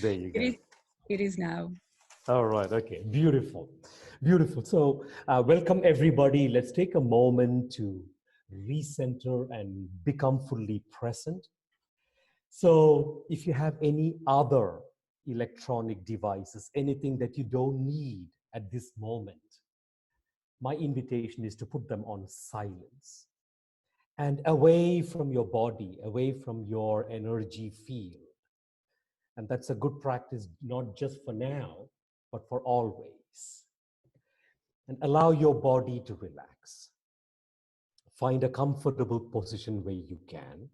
There you It go. is. It is now. All right. Okay. Beautiful. Beautiful. So, welcome everybody. Let's take a moment to recenter and become fully present. So, if you have any other electronic devices, anything that you don't need at this moment, my invitation is to put them on silence and away from your body, away from your energy field. And that's a good practice, not just for now, but for always. And allow your body to relax. Find a comfortable position where you can,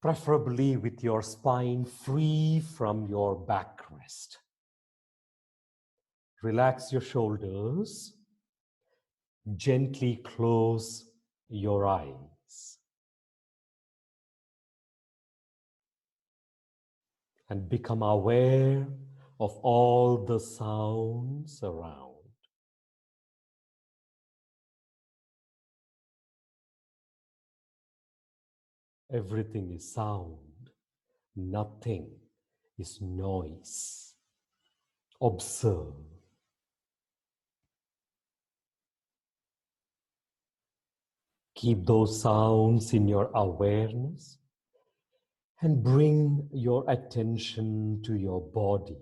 preferably with your spine free from your backrest. Relax your shoulders. Gently close your eyes. And become aware of all the sounds around. Everything is sound, nothing is noise. Observe. Keep those sounds in your awareness and bring your attention to your body.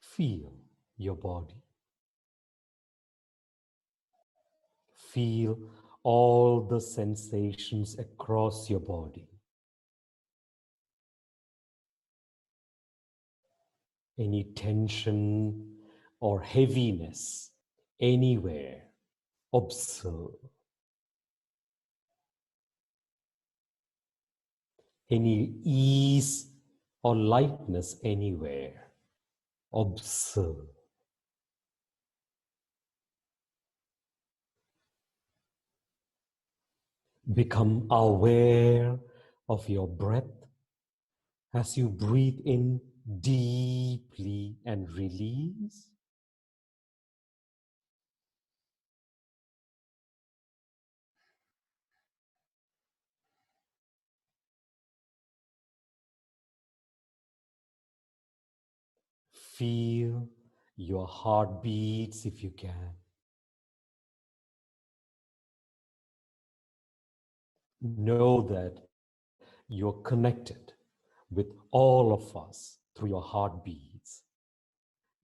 Feel your body. Feel all the sensations across your body. Any tension or heaviness anywhere, observe. Any ease or lightness anywhere, observe. Become aware of your breath as you breathe in deeply and release. Feel your heartbeats if you can. Know that you're connected with all of us through your heartbeats.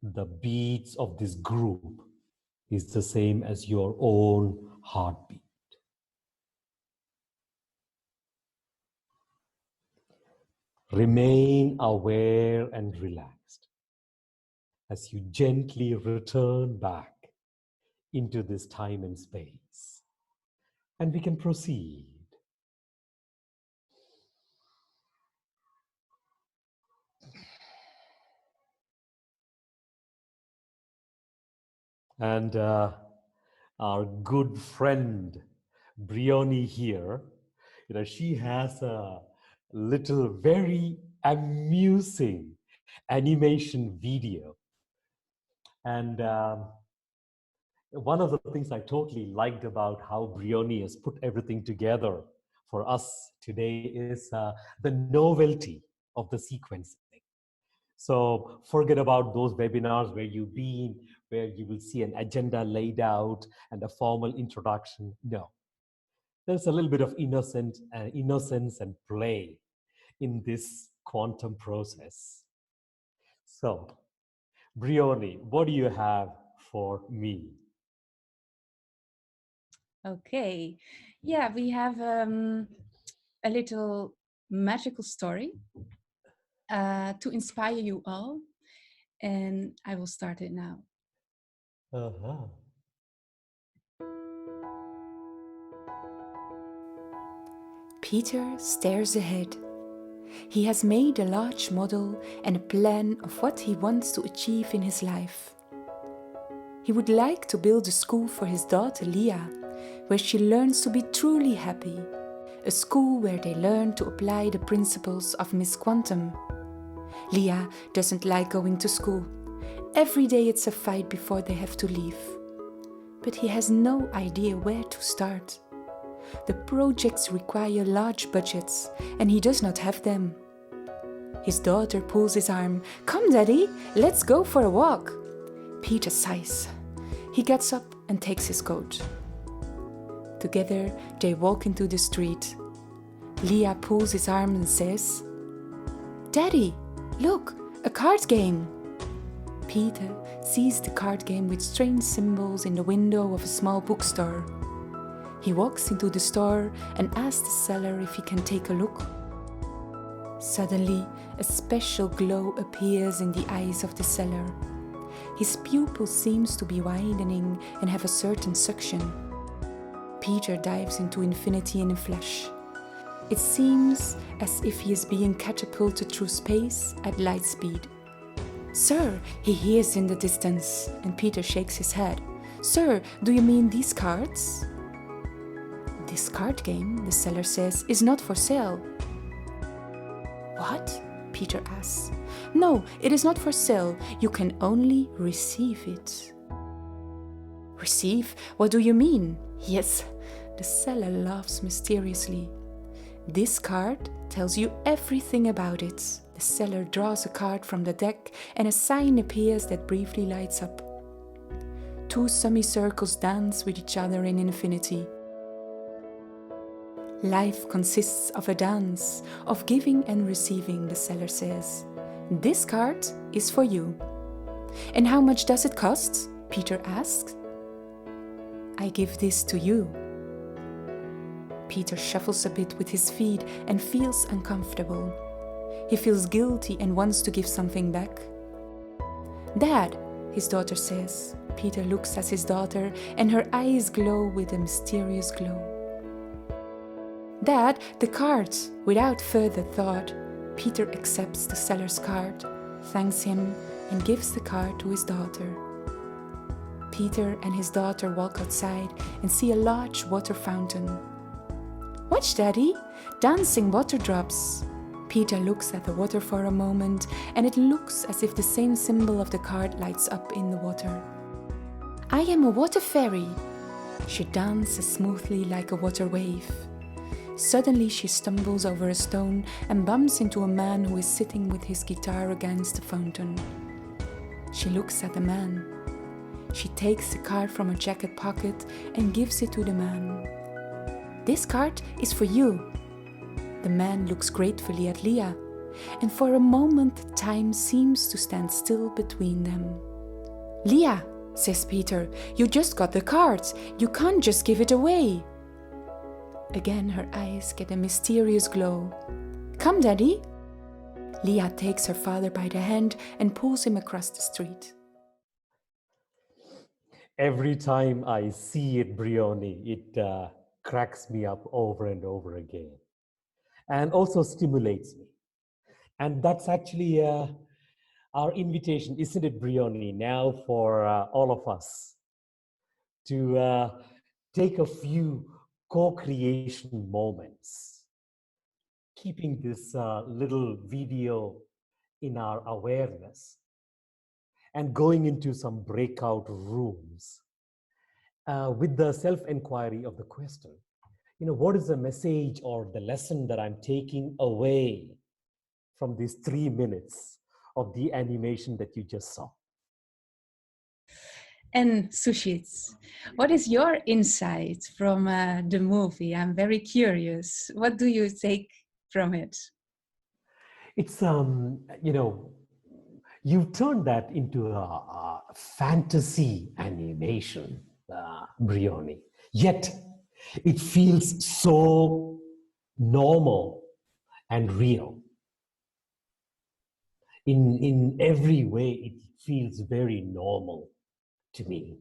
The beats of this group is the same as your own heartbeat. Remain aware and relaxed as you gently return back into this time and space. And we can proceed. And our good friend Briony here, she has a little very amusing animation video. And one of the things I totally liked about how Briony has put everything together for us today is the novelty of the sequencing. So forget about those webinars where you've been, where you will see an agenda laid out and a formal introduction. No, there's a little bit of innocence and play in this quantum process. So, Briony, what do you have for me? Okay. Yeah, we have a little magical story to inspire you all. And I will start it now. Uh-huh. Peter stares ahead. He has made a large model and a plan of what he wants to achieve in his life. He would like to build a school for his daughter Leah, where she learns to be truly happy, a school where they learn to apply the principles of Miss Quantum. Leah doesn't like going to school. Every day it's a fight before they have to leave. But he has no idea where to start. the projects require large budgets, and he does not have them. His daughter pulls his arm. "Come, Daddy, let's go for a walk." Peter sighs. He gets up and takes his coat. Together, they walk into the street. Leah pulls his arm and says, "Daddy, look, a card game." Peter sees the card game with strange symbols in the window of a small bookstore. He walks into the store and asks the seller if he can take a look. Suddenly, a special glow appears in the eyes of the seller. His pupil seems to be widening and have a certain suction. Peter dives into infinity in a flash. It seems as if he is being catapulted through space at light speed. "Sir," he hears in the distance, and Peter shakes his head. "Sir, do you mean these cards?" "This card game," the seller says, "is not for sale." "What?" Peter asks. "No, it is not for sale. You can only receive it." "Receive? What do you mean?" "Yes," the seller laughs mysteriously. "This card tells you everything about it." The seller draws a card from the deck and a sign appears that briefly lights up. Two semicircles dance with each other in infinity. "Life consists of a dance, of giving and receiving," the seller says. "This card is for you." "And how much does it cost?" Peter asks. "I give this to you." Peter shuffles a bit with his feet and feels uncomfortable. He feels guilty and wants to give something back. "Dad," his daughter says. Peter looks at his daughter and her eyes glow with a mysterious glow. "Dad, the card!" Without further thought, Peter accepts the seller's card, thanks him, and gives the card to his daughter. Peter and his daughter walk outside and see a large water fountain. "Watch, Daddy! Dancing water drops!" Peter looks at the water for a moment, and it looks as if the same symbol of the card lights up in the water. "I am a water fairy." She dances smoothly like a water wave. Suddenly she stumbles over a stone and bumps into a man who is sitting with his guitar against the fountain. She looks at the man. She takes the card from her jacket pocket and gives it to the man. "This card is for you." The man looks gratefully at Leah, and for a moment time seems to stand still between them. "Leah," says Peter, "you just got the cards. You can't just give it away." Again her eyes get a mysterious glow. "Come, Daddy." Leah takes her father by the hand and pulls him across the street. Every time I see it, Briony, it cracks me up over and over again, and also stimulates me. And that's actually our invitation, isn't it, Briony, now for all of us to take a few co-creation moments, keeping this little video in our awareness and going into some breakout rooms with the self-inquiry of the question, what is the message or the lesson that I'm taking away from these 3 minutes of the animation that you just saw? And Sujith, what is your insight from the movie? I'm very curious. What do you take from it? It's, you turned that into a fantasy animation, Briony. Yet it feels so normal and real. In every way, it feels very normal to me.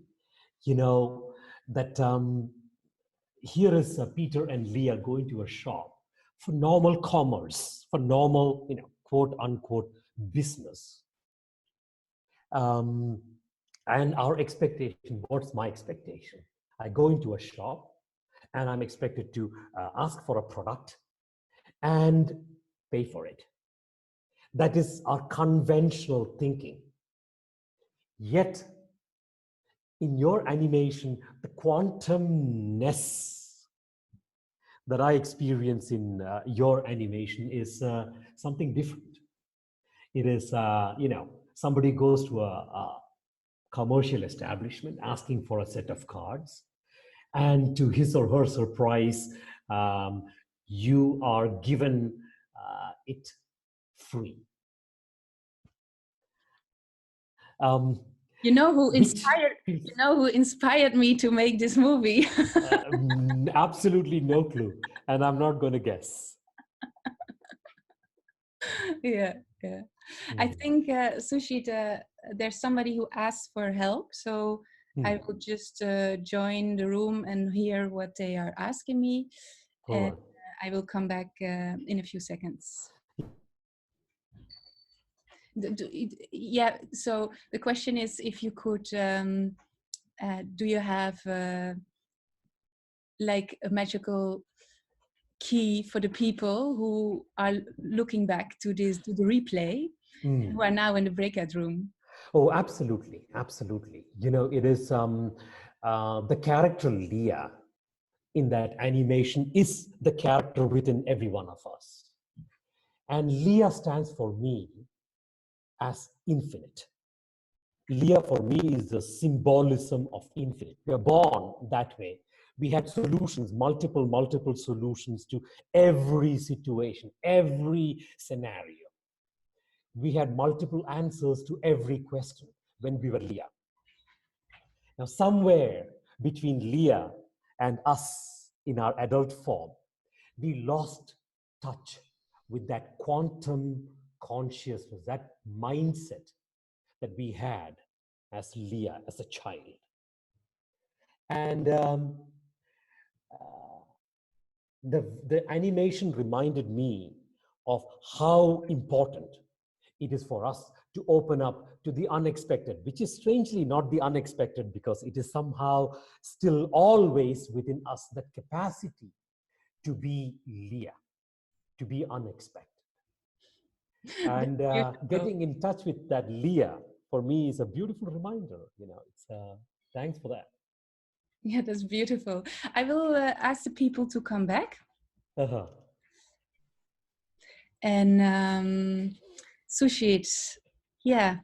That here is Peter and Leah going to a shop for normal commerce, for normal, quote unquote, business. And our expectation, what's my expectation? I go into a shop and I'm expected to ask for a product and pay for it. That is our conventional thinking. Yet, in your animation, the quantumness that I experience in your animation is something different. It is, somebody goes to a commercial establishment asking for a set of cards, and to his or her surprise, you are given it free. You know who Which inspired? feels, You know who inspired me to make this movie? absolutely no clue, and I'm not going to guess. Yeah, yeah. I think Sujith, there's somebody who asked for help, so I will just join the room and hear what they are asking me, and Right. I will come back in a few seconds. Yeah. So the question is, if you could, do you have like a magical key for the people who are looking back to the replay, who are now in the breakout room? Oh, absolutely, absolutely. It is the character Leah in that animation is the character within every one of us, and Leah stands for me as infinite. Leah for me is the symbolism of infinite. We are born that way. We had solutions, multiple solutions to every situation, every scenario. We had multiple answers to every question when we were Leah. Now, somewhere between Leah and us in our adult form, we lost touch with that quantum consciousness, that mindset that we had as Leah, as a child. And the animation reminded me of how important it is for us to open up to the unexpected, which is strangely not the unexpected, because it is somehow still always within us, that capacity to be Leah, to be unexpected. And getting in touch with that Leah, for me, is a beautiful reminder. It's thanks for that. Yeah, that's beautiful. I will ask the people to come back. Uh-huh. And Sujith, yeah,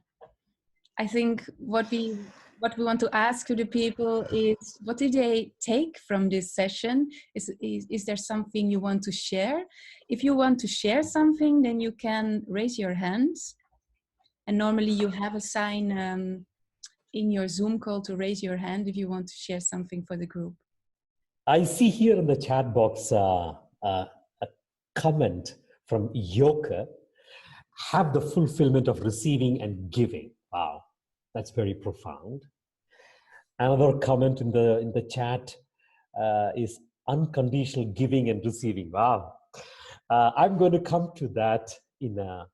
I think what we want to ask to the people is, what did they take from this session? Is there something you want to share? If you want to share something, then you can raise your hands. And normally you have a sign in your Zoom call to raise your hand if you want to share something for the group. I see here in the chat box a comment from Yoka: have the fulfillment of receiving and giving. Wow, that's very profound. Another comment in the chat is unconditional giving and receiving. Wow. I'm going to come to that in a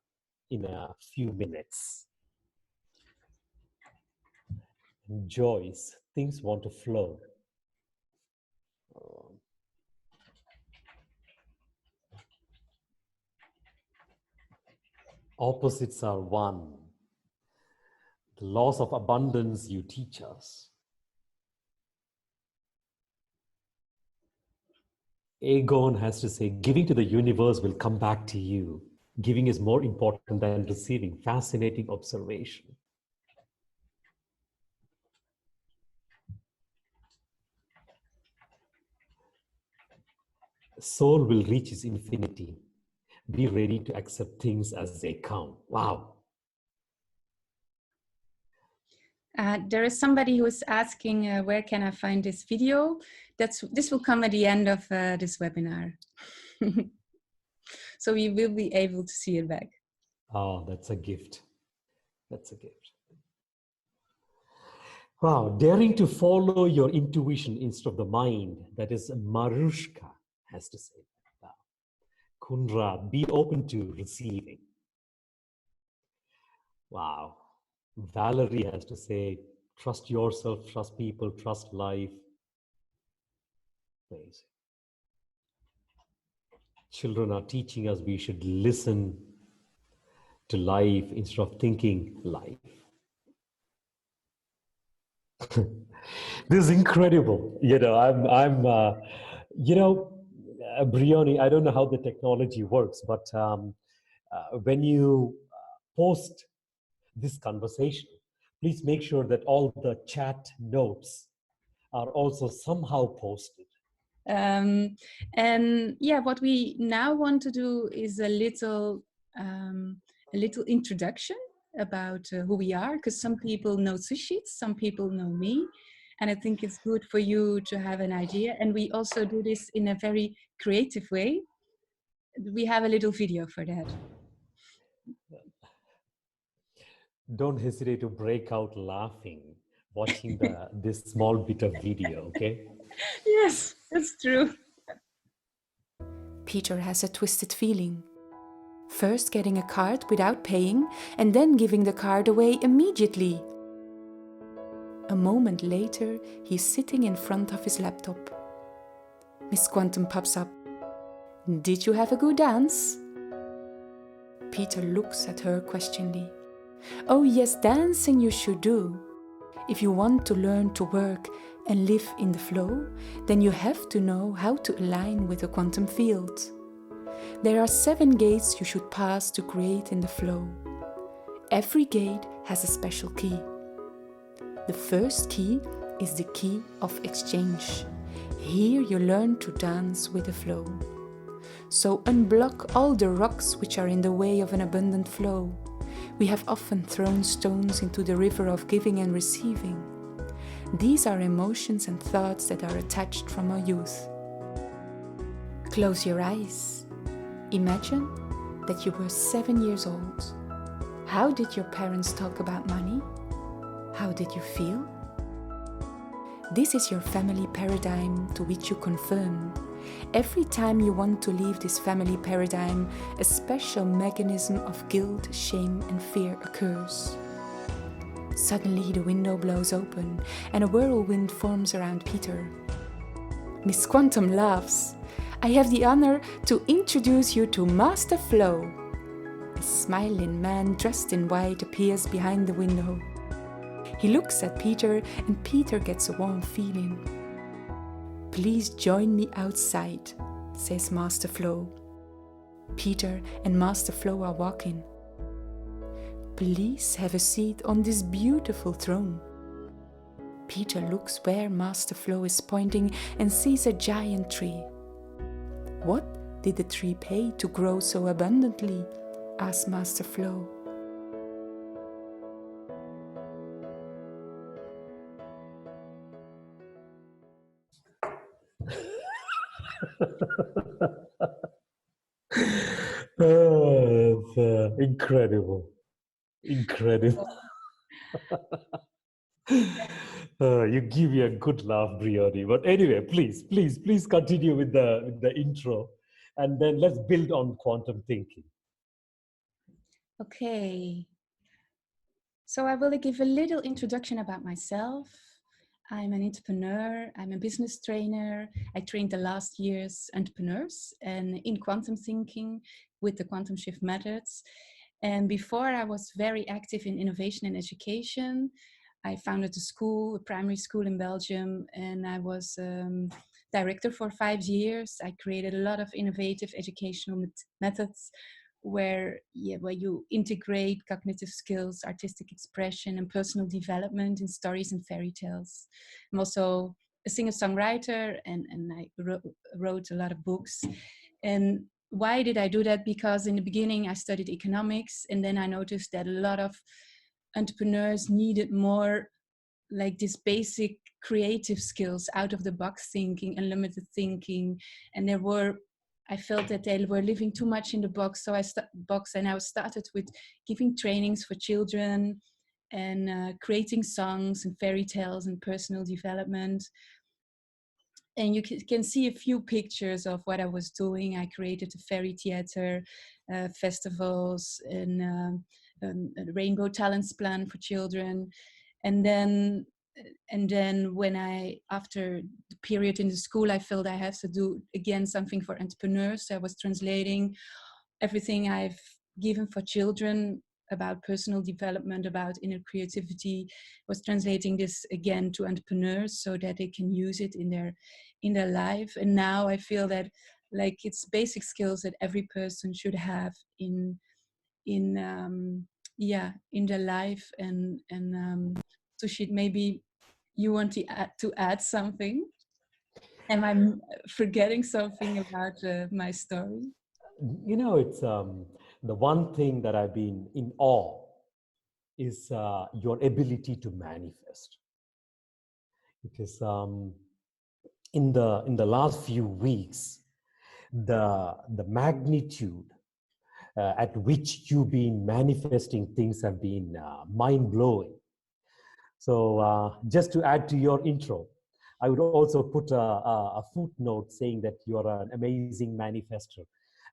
few minutes. And Joyce, things want to flow. Opposites are one. The laws of abundance you teach us. Aegon has to say, giving to the universe will come back to you. Giving is more important than receiving. Fascinating observation. Soul will reach its infinity. Be ready to accept things as they come. Wow. There is somebody who is asking, where can I find this video? This will come at the end of this webinar. So you will be able to see it back. Oh, that's a gift. That's a gift. Wow, daring to follow your intuition instead of the mind. That is Marushka has to say. Wow. Kundra, be open to receiving. Wow. Valerie has to say, trust yourself, trust people, trust life. Amazing. Children are teaching us we should listen to life instead of thinking life. This is incredible. I'm Briony, I don't know how the technology works, but when you post this conversation, please make sure that all the chat notes are also somehow posted. And yeah, what we now want to do is a little introduction about who we are, because some people know Sujith, some people know me, and I think it's good for you to have an idea. And we also do this in a very creative way. We have a little video for that. Don't hesitate to break out laughing watching this small bit of video, okay? Yes, that's true. Peter has a twisted feeling. First getting a card without paying and then giving the card away immediately. A moment later, he's sitting in front of his laptop. Miss Quantum pops up. Did you have a good dance? Peter looks at her questioningly. Oh yes, dancing you should do. If you want to learn to work and live in the flow, then you have to know how to align with the quantum field. There are 7 gates you should pass to create in the flow. Every gate has a special key. The first key is the key of exchange. Here you learn to dance with the flow. So unblock all the rocks which are in the way of an abundant flow. We have often thrown stones into the river of giving and receiving. These are emotions and thoughts that are attached from our youth. Close your eyes. Imagine that you were 7 years old. How did your parents talk about money? How did you feel? This is your family paradigm to which you conform. Every time you want to leave this family paradigm, a special mechanism of guilt, shame and fear occurs. Suddenly the window blows open and a whirlwind forms around Peter. Miss Quantum laughs. I have the honor to introduce you to Master Flow. A smiling man dressed in white appears behind the window. He looks at Peter and Peter gets a warm feeling. Please join me outside, says Master Flow. Peter and Master Flow are walking. Please have a seat on this beautiful throne. Peter looks where Master Flow is pointing and sees a giant tree. What did the tree pay to grow so abundantly? Asks Master Flow. Oh, it's incredible. Incredible. You give me a good laugh, Briony. But anyway, please continue with the intro, and then let's build on quantum thinking. Okay. So I will give a little introduction about myself. I'm an entrepreneur, I'm a business trainer. I trained the last years entrepreneurs and in quantum thinking with the quantum shift methods. And before I was very active in innovation and education. I founded a school, a primary school in Belgium, and I was director for 5 years. I created a lot of innovative educational methods where you integrate cognitive skills, artistic expression, and personal development in stories and fairy tales. I'm also a singer-songwriter, and I wrote a lot of books. And why did I do that? Because in the beginning I studied economics, and then I noticed that a lot of entrepreneurs needed more like this basic creative skills, out of the box thinking, unlimited thinking, and I felt that they were living too much in the box. So I started with giving trainings for children and creating songs and fairy tales and personal development. And you can see a few pictures of what I was doing. I created a fairy theater, festivals, and a rainbow talents plan for children. And then when after the period in the school, I felt I have to do again something for entrepreneurs. So I was translating everything I've given for children about personal development, about inner creativity, was translating this again to entrepreneurs so that they can use it in their life. And now I feel that like it's basic skills that every person should have in in their life. And Sujith, maybe you want to add something. Am I forgetting something about my story? It's the one thing that I've been in awe is your ability to manifest. Because in the last few weeks, the magnitude at which you've been manifesting things have been mind blowing. So just to add to your intro, I would also put a footnote saying that you're an amazing manifester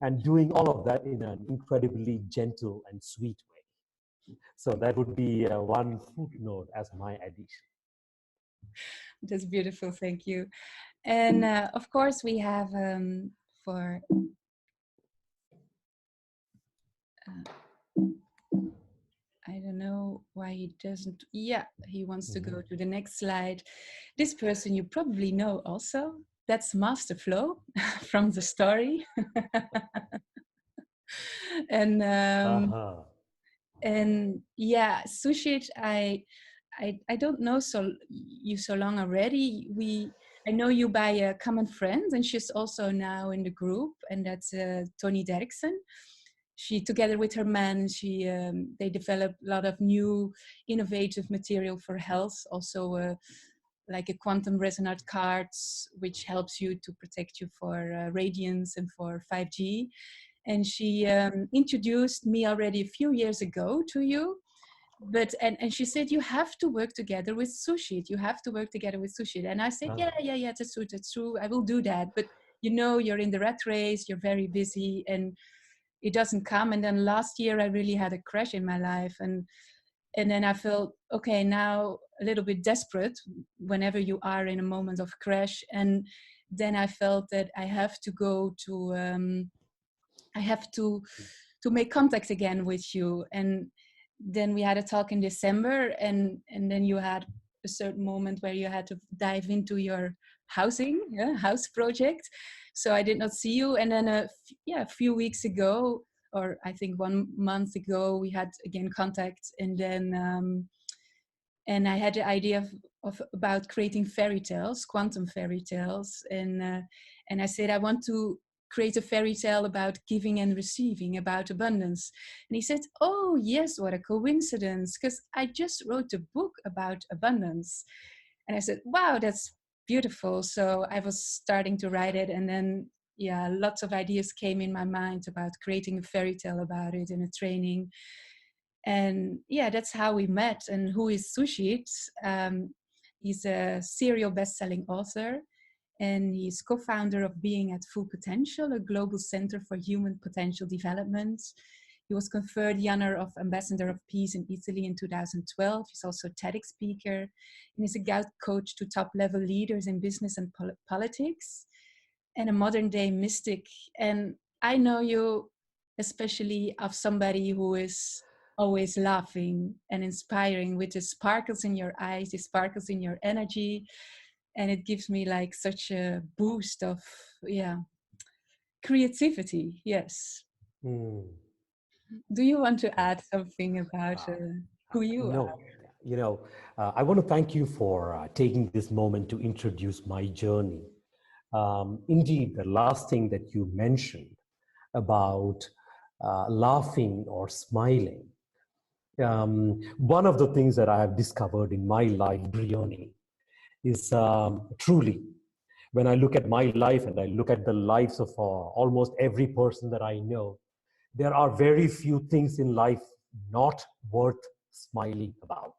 and doing all of that in an incredibly gentle and sweet way. So that would be one footnote as my addition. That's beautiful. Thank you. And of course, we have for I don't know why he doesn't. Yeah, he wants to go to the next slide. This person you probably know also. That's Master Flow from the story. and Uh-huh. and yeah, Sujith, I don't know you so long already. I know you by a common friend, and she's also now in the group, and that's Tony Derksen. She, together with her man, they develop a lot of new innovative material for health, also like a quantum resonant cards, which helps you to protect you for radiance and for 5G. And she introduced me already a few years ago to you. But and she said, you have to work together with Sujith. You have to work together with Sujith. And I said, yeah, that's true. I will do that. But you're in the rat race. You're very busy, and it doesn't come. And then last year, I really had a crash in my life, and then I felt, okay, now a little bit desperate whenever you are in a moment of crash. And then I felt that I have to go to I have to make contact again with you. And then we had a talk in December, and then you had a certain moment where you had to dive into your house project. So I did not see you. And then a few weeks ago, or I think 1 month ago, we had again contact. And then and I had the idea of about creating fairy tales, quantum fairy tales. And I said, I want to create a fairy tale about giving and receiving, about abundance. And he said, oh yes, what a coincidence, because I just wrote a book about abundance. And I said, wow, that's beautiful. So I was starting to write it, and then lots of ideas came in my mind about creating a fairy tale about it in a training. And that's how we met. And who is Sujith? He's a serial best-selling author, and he's co-founder of Being at Full Potential, a global center for human potential development. He was conferred the honor of Ambassador of Peace in Italy in 2012. He's also a TEDx speaker, and he's a guide coach to top-level leaders in business and politics, and a modern-day mystic. And I know you especially of somebody who is always laughing and inspiring, with the sparkles in your eyes, the sparkles in your energy. And it gives me like such a boost of creativity. Yes. Do you want to add something about who you are? No, I want to thank you for taking this moment to introduce my journey. Indeed, the last thing that you mentioned about laughing or smiling, one of the things that I have discovered in my life, Briony, is truly, when I look at my life and I look at the lives of almost every person that I know, there are very few things in life not worth smiling about.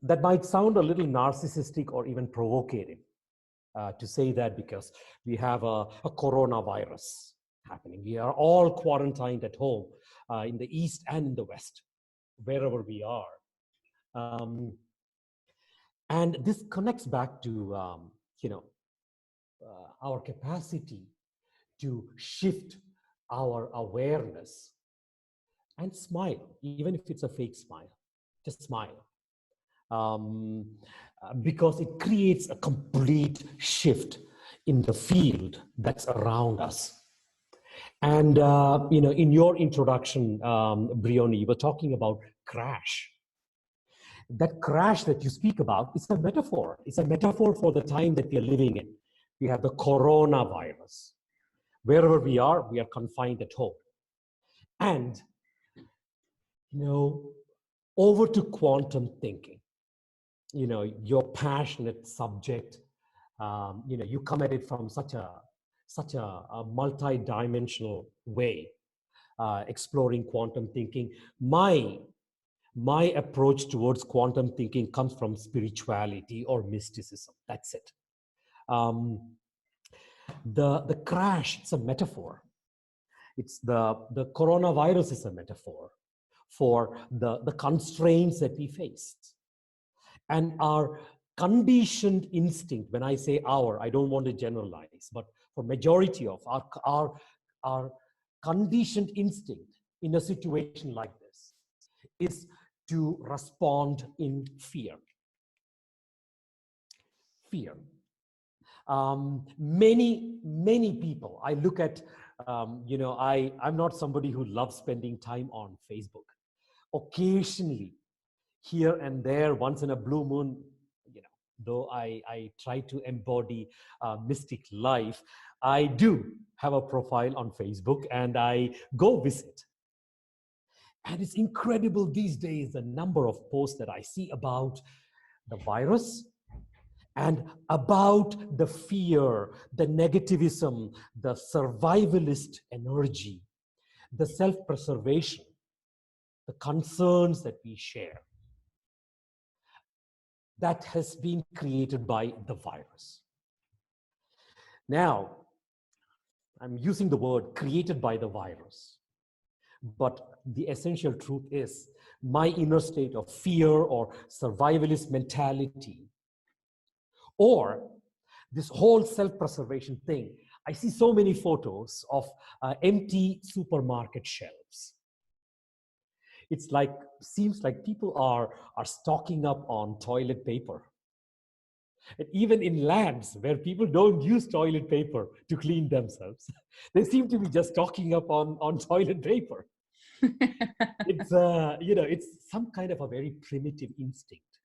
That might sound a little narcissistic or even provocative to say that, because we have a coronavirus happening. We are all quarantined at home in the East and in the West, wherever we are. And this connects back to, our capacity to shift our awareness and smile, even if it's a fake smile. Just smile. Because it creates a complete shift in the field that's around us. And, in your introduction, Briony, you were talking about crash. That crash that you speak about is a metaphor. It's a metaphor for the time that we are living in. We have the coronavirus. Wherever we are confined at home. And, over to quantum thinking. Your passionate subject, you come at it from such a multi-dimensional way, exploring quantum thinking. My approach towards quantum thinking comes from spirituality or mysticism. That's it. The crash, it's a metaphor. It's the coronavirus is a metaphor for the constraints that we face. And our conditioned instinct, when I say our, I don't want to generalize, but for majority of our conditioned instinct in a situation like this is to respond in fear. Fear. Many people, I look at, I'm not somebody who loves spending time on Facebook. Occasionally, here and there, once in a blue moon, though I try to embody mystic life, I do have a profile on Facebook and I go visit. And it's incredible these days, the number of posts that I see about the virus and about the fear, the negativism, the survivalist energy, the self-preservation, the concerns that we share. That has been created by the virus. Now, I'm using the word created by the virus, but the essential truth is my inner state of fear or survivalist mentality, or this whole self-preservation thing. I see so many photos of empty supermarket shelves. It's like, seems like people are stocking up on toilet paper. And even in lands where people don't use toilet paper to clean themselves, they seem to be just stocking up on toilet paper. It's, it's some kind of a very primitive instinct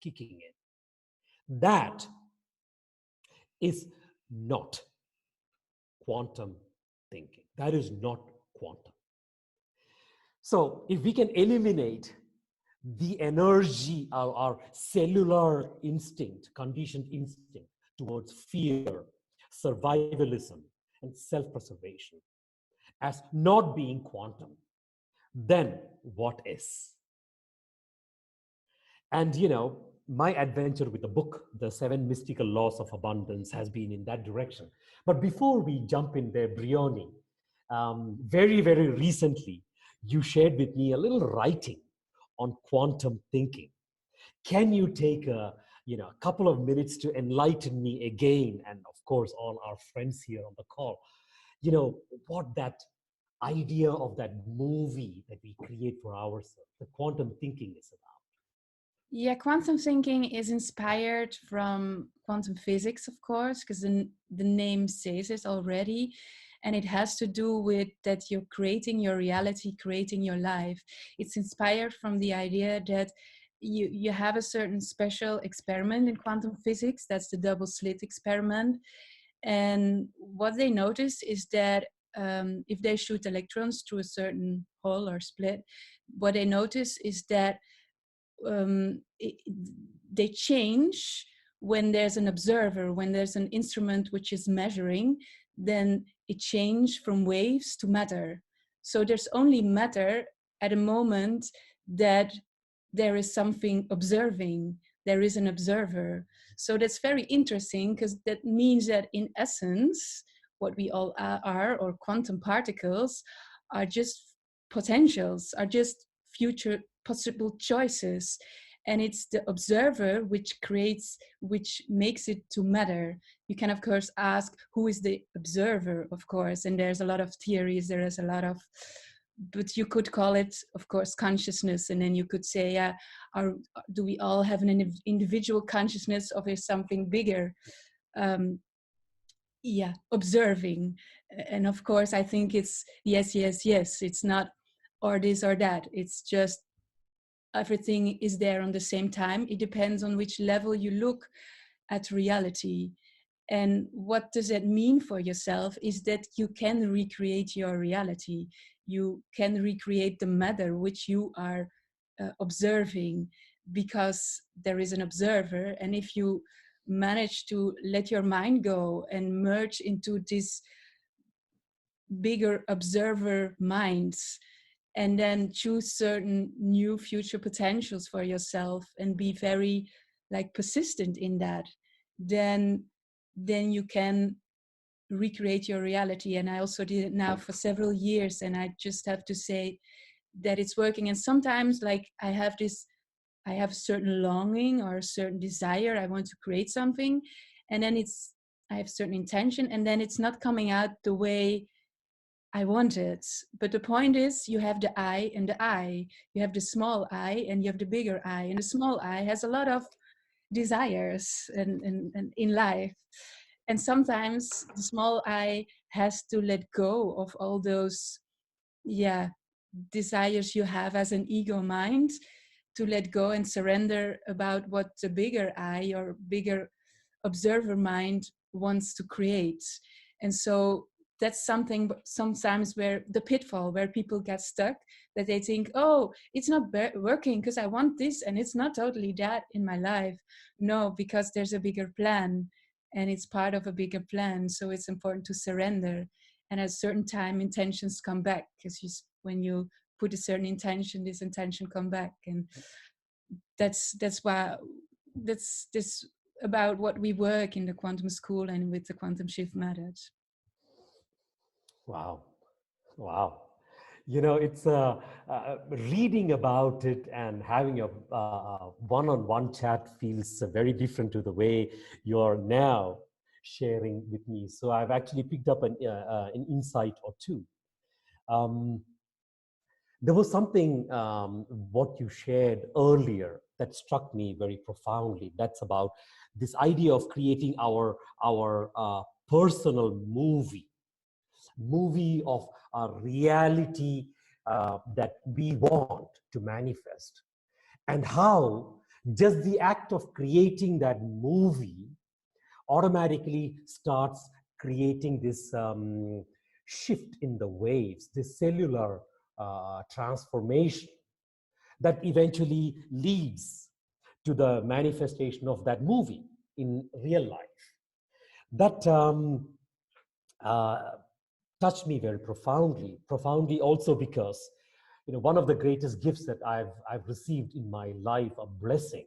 kicking in. That is not quantum thinking. That is not quantum. So if we can eliminate the energy, our cellular instinct, conditioned instinct towards fear, survivalism, and self-preservation as not being quantum, then what is? And, my adventure with the book, The 7 Mystical Laws of Abundance, has been in that direction. But before we jump in there, Briony, very, very recently, you shared with me a little writing on quantum thinking. Can you take a couple of minutes to enlighten me again, and of course all our friends here on the call, what that idea of that movie that we create for ourselves, the quantum thinking, is about? Yeah, quantum thinking is inspired from quantum physics, of course, because the name says it already. And it has to do with that you're creating your reality, creating your life. It's inspired from the idea that you have a certain special experiment in quantum physics. That's the double slit experiment. And what they noticed is that if they shoot electrons through a certain hole or split, what they notice is that they change when there's an observer, when there's an instrument which is measuring, then it changes from waves to matter. So there's only matter at a moment that there is something observing, there is an observer. So that's very interesting, because that means that in essence, what we all are, or quantum particles, are just potentials, are just future possible choices. And it's the observer which makes it to matter. You can, of course, ask who is the observer, of course, and there's a lot of theories, but you could call it, of course, consciousness. And then you could say, do we all have an individual consciousness, or is something bigger? yeah, observing. And of course, I think it's yes, yes, yes. It's not or this or that. It's just everything is there on the same time. It depends on which level you look at reality. And what does that mean for yourself is that you can recreate your reality. You can recreate the matter which you are observing, because there is an observer. And if you manage to let your mind go and merge into this bigger observer minds, and then choose certain new future potentials for yourself and be very like persistent in that, then you can recreate your reality. And I also did it now for several years, and I just have to say that it's working. And sometimes like I have a certain longing or a certain desire, I want to create something, and then I have certain intention, and then it's not coming out the way I want it. But the point is, you have the I and the I. You have the small I and you have the bigger I. And the small I has a lot of desires and in life. And sometimes the small I has to let go of all those, yeah, desires you have as an ego mind, to let go and surrender about what the bigger I or bigger observer mind wants to create. And so that's something sometimes where the pitfall where people get stuck, that they think, oh, it's not working because I want this and it's not totally that in my life. No, because there's a bigger plan, and it's part of a bigger plan. So it's important to surrender. And at a certain time, intentions come back, because when you put a certain intention, this intention come back. And that's why that's this about what we work in the quantum school and with the quantum shift method. Wow. Wow. It's reading about it and having a one-on-one chat feels very different to the way you're now sharing with me. So I've actually picked up an insight or two. Um, there was something what you shared earlier that struck me very profoundly. That's about this idea of creating our personal movie of a reality that we want to manifest, and how just the act of creating that movie automatically starts creating this shift in the waves, this cellular transformation that eventually leads to the manifestation of that movie in real life. That uh, touched me very profoundly also because one of the greatest gifts that I've received in my life, a blessing,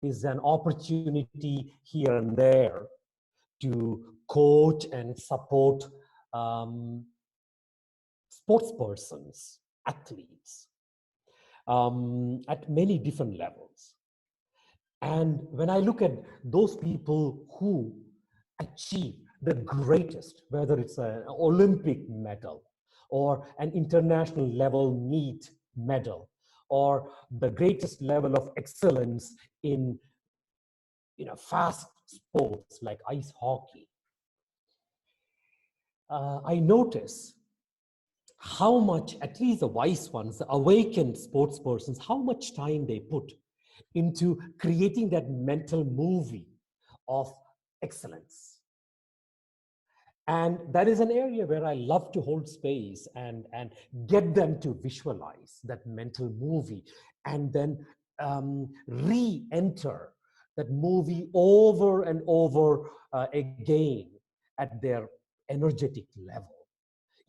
is an opportunity here and there to coach and support um, sports persons, athletes, at many different levels. And when I look at those people who achieve the greatest, whether it's an Olympic medal or an international level meet medal, or the greatest level of excellence in fast sports like ice hockey, I notice how much, at least the wise ones, the awakened sports persons, how much time they put into creating that mental movie of excellence. And that is an area where I love to hold space and get them to visualize that mental movie, and then re-enter that movie over and over again at their energetic level,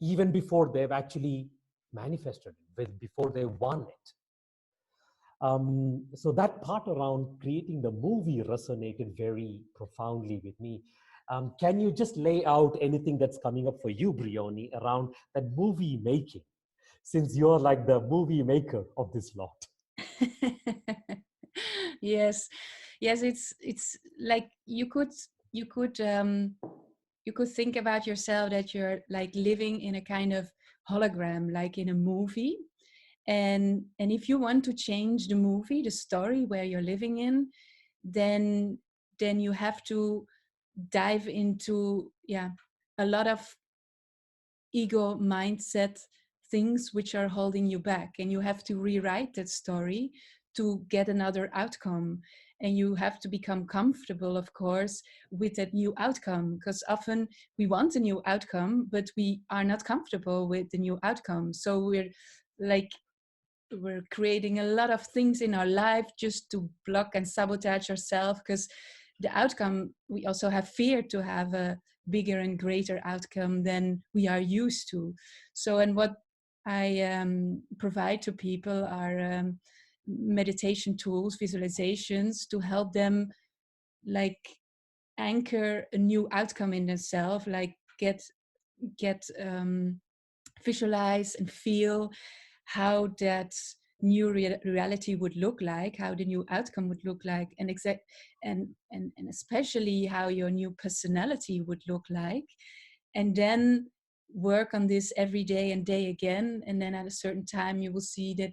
even before they've actually manifested it, before they won it. So that part around creating the movie resonated very profoundly with me. Can you just lay out anything that's coming up for you, Briony, around that movie making, since you're like the movie maker of this lot? Yes, yes, it's like you could think about yourself that you're like living in a kind of hologram, like in a movie. And if you want to change the movie, the story where you're living in, then you have to dive into a lot of ego mindset things which are holding you back, and you have to rewrite that story to get another outcome. And you have to become comfortable, of course, with that new outcome, because often we want a new outcome but we are not comfortable with the new outcome. So we're creating a lot of things in our life just to block and sabotage ourselves, because the outcome, we also have fear to have a bigger and greater outcome than we are used to. So, and what I provide to people are meditation tools, visualizations, to help them like anchor a new outcome in themselves, like get visualize and feel how that new reality would look like, how the new outcome would look like, and and especially how your new personality would look like. And then work on this every day and day again, and then at a certain time you will see that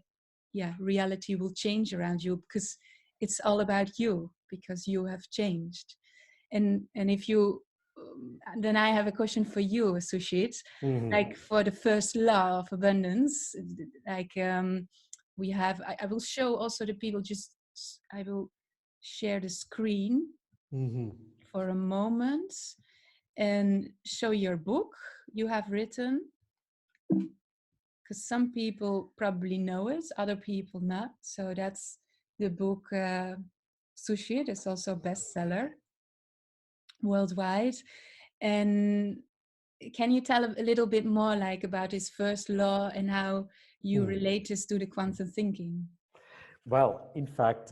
reality will change around you, because it's all about you, because you have changed. And if you then I have a question for you, Sujith. Like for the first law of abundance, like we have, I will show also the people, just I will share the screen for a moment and show your book you have written, because some people probably know it, other people not. So that's the book Sushi. It's also a bestseller worldwide. And can you tell a little bit more like about this first law and how you relate this to the quantum thinking? Well, in fact,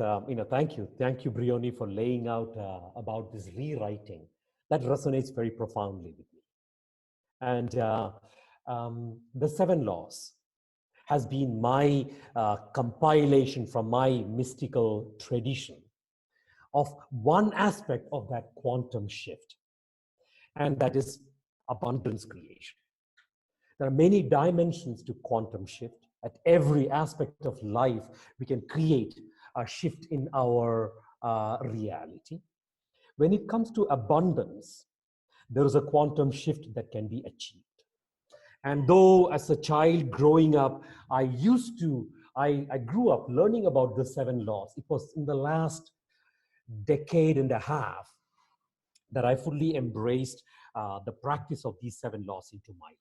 thank you, Briony, for laying out about this rewriting. That resonates very profoundly with me. And the 7 laws has been my compilation from my mystical tradition of one aspect of that quantum shift, and that is abundance creation. There are many dimensions to quantum shift. At every aspect of life, we can create a shift in our reality. When it comes to abundance, there is a quantum shift that can be achieved. And though as a child growing up, I grew up learning about the 7 laws. It was in the last decade and a half that I fully embraced the practice of these 7 laws into my life.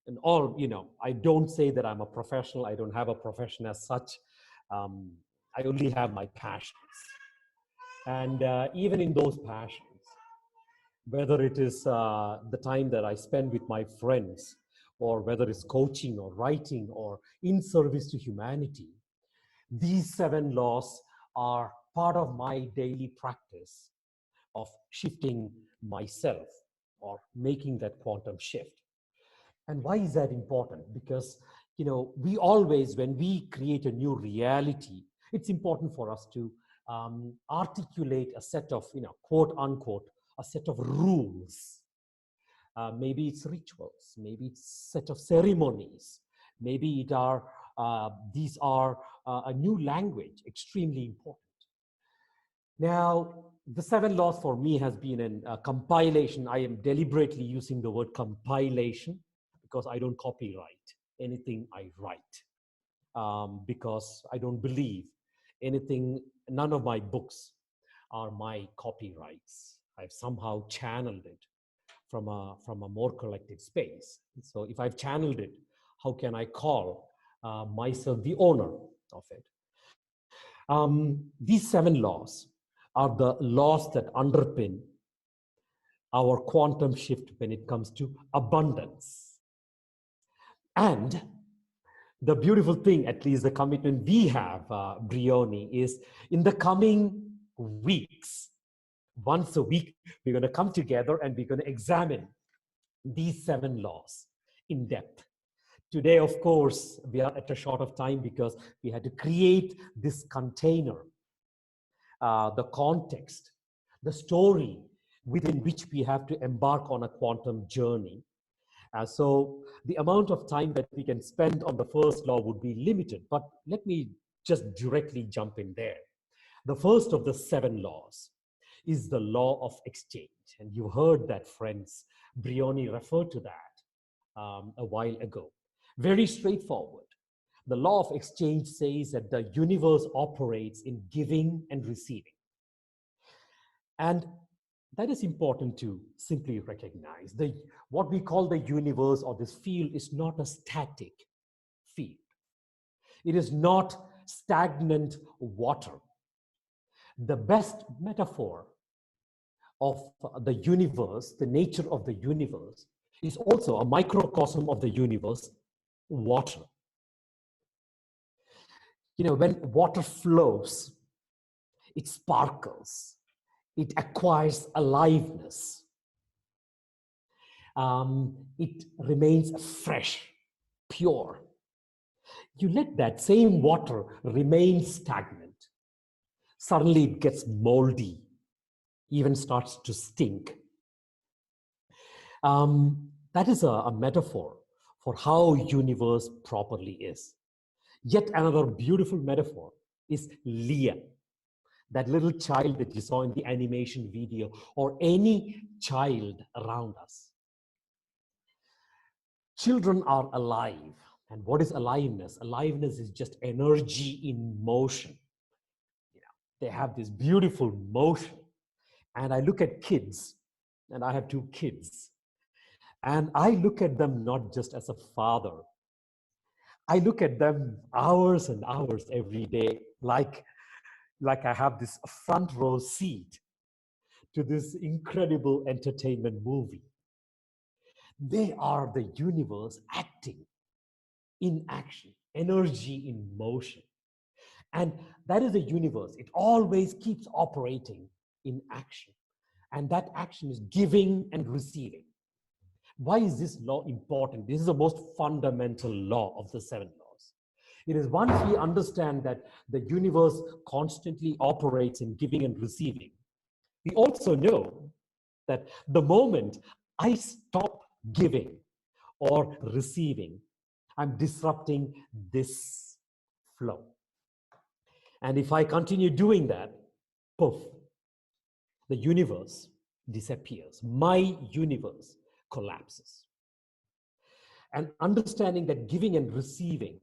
And I don't say that I'm a professional. I don't have a profession as such. I only have my passions. And even in those passions, whether it is the time that I spend with my friends, or whether it's coaching or writing or in service to humanity, these 7 laws are part of my daily practice of shifting myself or making that quantum shift. And why is that important? Because, we always, when we create a new reality, it's important for us to articulate a set of, quote unquote, a set of rules. Maybe it's rituals, maybe it's a set of ceremonies, maybe these are a new language, extremely important. Now, the 7 laws for me has been a compilation. I am deliberately using the word compilation because I don't copyright anything I write, because I don't believe none of my books are my copyrights. I've somehow channeled it from a more collective space. So if I've channeled it, how can I call myself the owner of it? These 7 laws are the laws that underpin our quantum shift when it comes to abundance. And the beautiful thing, at least the commitment we have, Briony, is in the coming weeks, once a week, we're going to come together and we're going to examine these 7 laws in depth. Today, of course, we are at a short of time because we had to create this container, the context, the story within which we have to embark on a quantum journey. So the amount of time that we can spend on the first law would be limited, but let me just directly jump in there. The first of the 7 laws is the law of exchange. And you heard that, friends. Briony referred to that a while ago. Very straightforward. The law of exchange says that the universe operates in giving and receiving. And that is important to simply recognize. What we call the universe or this field is not a static field. It is not stagnant water. The best metaphor of the universe, the nature of the universe, is also a microcosm of the universe, water. You know, when water flows, it sparkles, it acquires aliveness. It remains fresh, pure. You let that same water remain stagnant. Suddenly it gets moldy, even starts to stink. That is a metaphor for how universe properly is. Yet another beautiful metaphor is Leah, that little child that you saw in the animation video, or any child around us. Children are alive. And what is aliveness? Aliveness is just energy in motion. You know, they have this beautiful motion. And I look at kids, and I have 2 kids, and I look at them not just as a father. I look at them hours and hours every day, like I have this front row seat to this incredible entertainment movie. They are the universe acting in action, energy in motion. And that is the universe. It always keeps operating in action. And that action is giving and receiving. Why is this law important? This is the most fundamental law of the 7 laws. It is once we understand that the universe constantly operates in giving and receiving, we also know that the moment I stop giving or receiving, I'm disrupting this flow. And if I continue doing that, poof, the universe disappears. My universe collapses. And understanding that giving and receiving,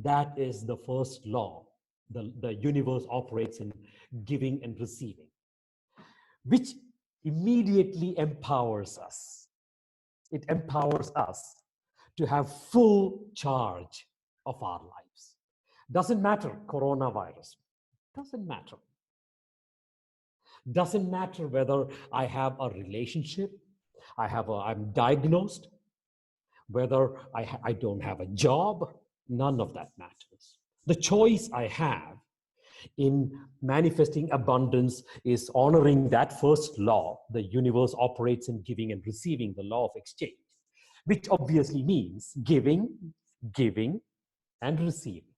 that is the first law. The universe operates in giving and receiving, which immediately empowers us. It empowers us to have full charge of our lives. Doesn't matter, coronavirus. Doesn't matter. Doesn't matter whether I have a relationship, I'm diagnosed, whether I don't have a job, none of that matters. The choice I have in manifesting abundance is honoring that first law. The universe operates in giving and receiving, the law of exchange, which obviously means giving, and receiving.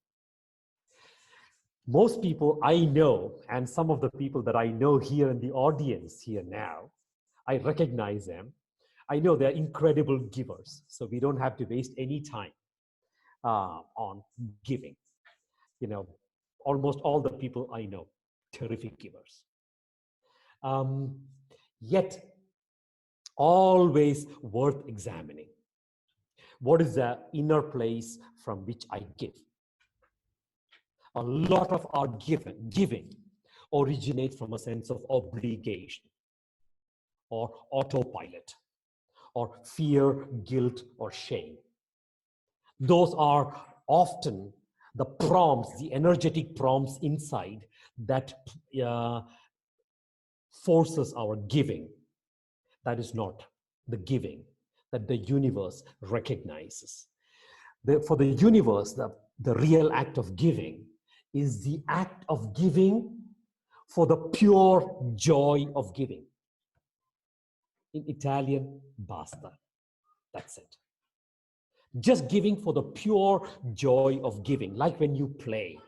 Most people I know, and some of the people that I know here in the audience here now, I recognize them. I know they're incredible givers, so we don't have to waste any time on giving. You know, almost all the people I know, terrific givers. Yet, always worth examining. What is the inner place from which I give? A lot of our giving originates from a sense of obligation, or autopilot, or fear, guilt, or shame. Those are often the prompts, the energetic prompts inside that forces our giving. That is not the giving that the universe recognizes. For the universe, the real act of giving is the act of giving for the pure joy of giving. In Italian, basta. That's it. Just giving for the pure joy of giving, like when you play.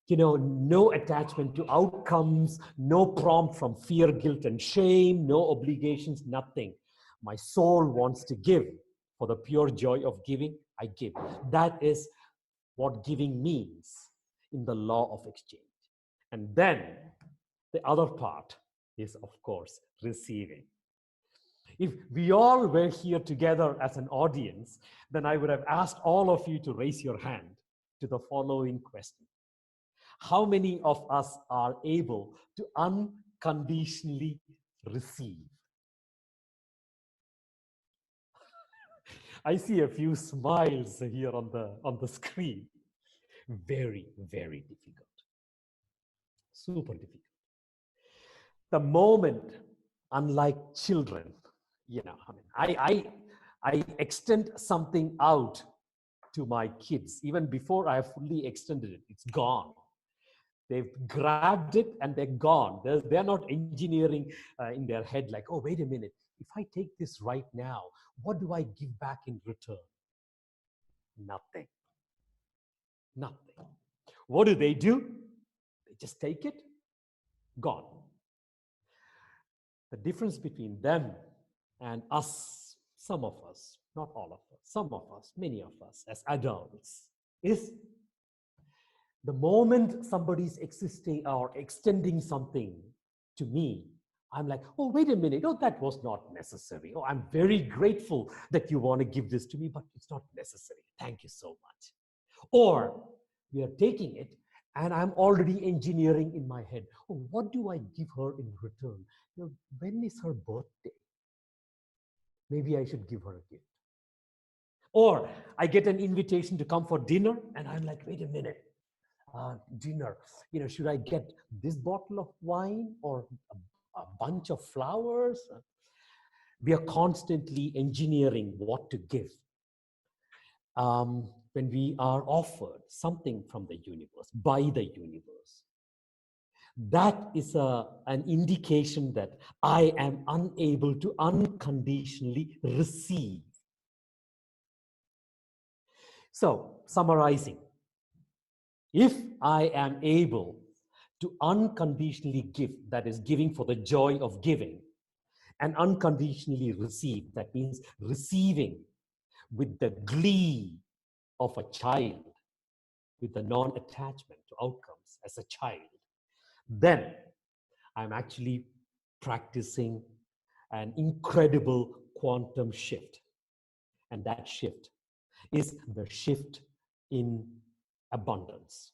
You know, no attachment to outcomes, no prompt from fear, guilt, and shame, no obligations, nothing. My soul wants to give. For the pure joy of giving, I give. That is what giving means in the law of exchange. And then The other part is, of course, receiving. If we all were here together as an audience, then I would have asked all of you to raise your hand to the following question. How many of us are able to unconditionally receive? I see a few smiles here on the screen. Very, very difficult. Super difficult. The moment, unlike children, I extend something out to my kids. Even before I have fully extended it, it's gone. They've grabbed it and they're gone. They're not engineering in their head like, oh, wait a minute. If I take this right now, what do I give back in return? Nothing. Nothing. What do? They just take it, gone. The difference between them and us, some of us, not all of us, some of us, many of us as adults, is the moment somebody's existing or extending something to me, I'm like, oh, wait a minute. Oh, that was not necessary. Oh, I'm very grateful that you want to give this to me, but it's not necessary. Thank you so much. Or we are taking it and I'm already engineering in my head. Oh, what do I give her in return? When is her birthday? Maybe I should give her a gift. Or I get an invitation to come for dinner and I'm like, wait a minute. Dinner, should I get this bottle of wine or a bunch of flowers? We are constantly engineering what to give. When we are offered something from the universe, by the universe, that is an indication that I am unable to unconditionally receive. So, summarizing, if I am able to unconditionally give, that is giving for the joy of giving, and unconditionally receive, that means receiving with the glee of a child, with the non-attachment to outcomes as a child, then I'm actually practicing an incredible quantum shift. And that shift is the shift in abundance.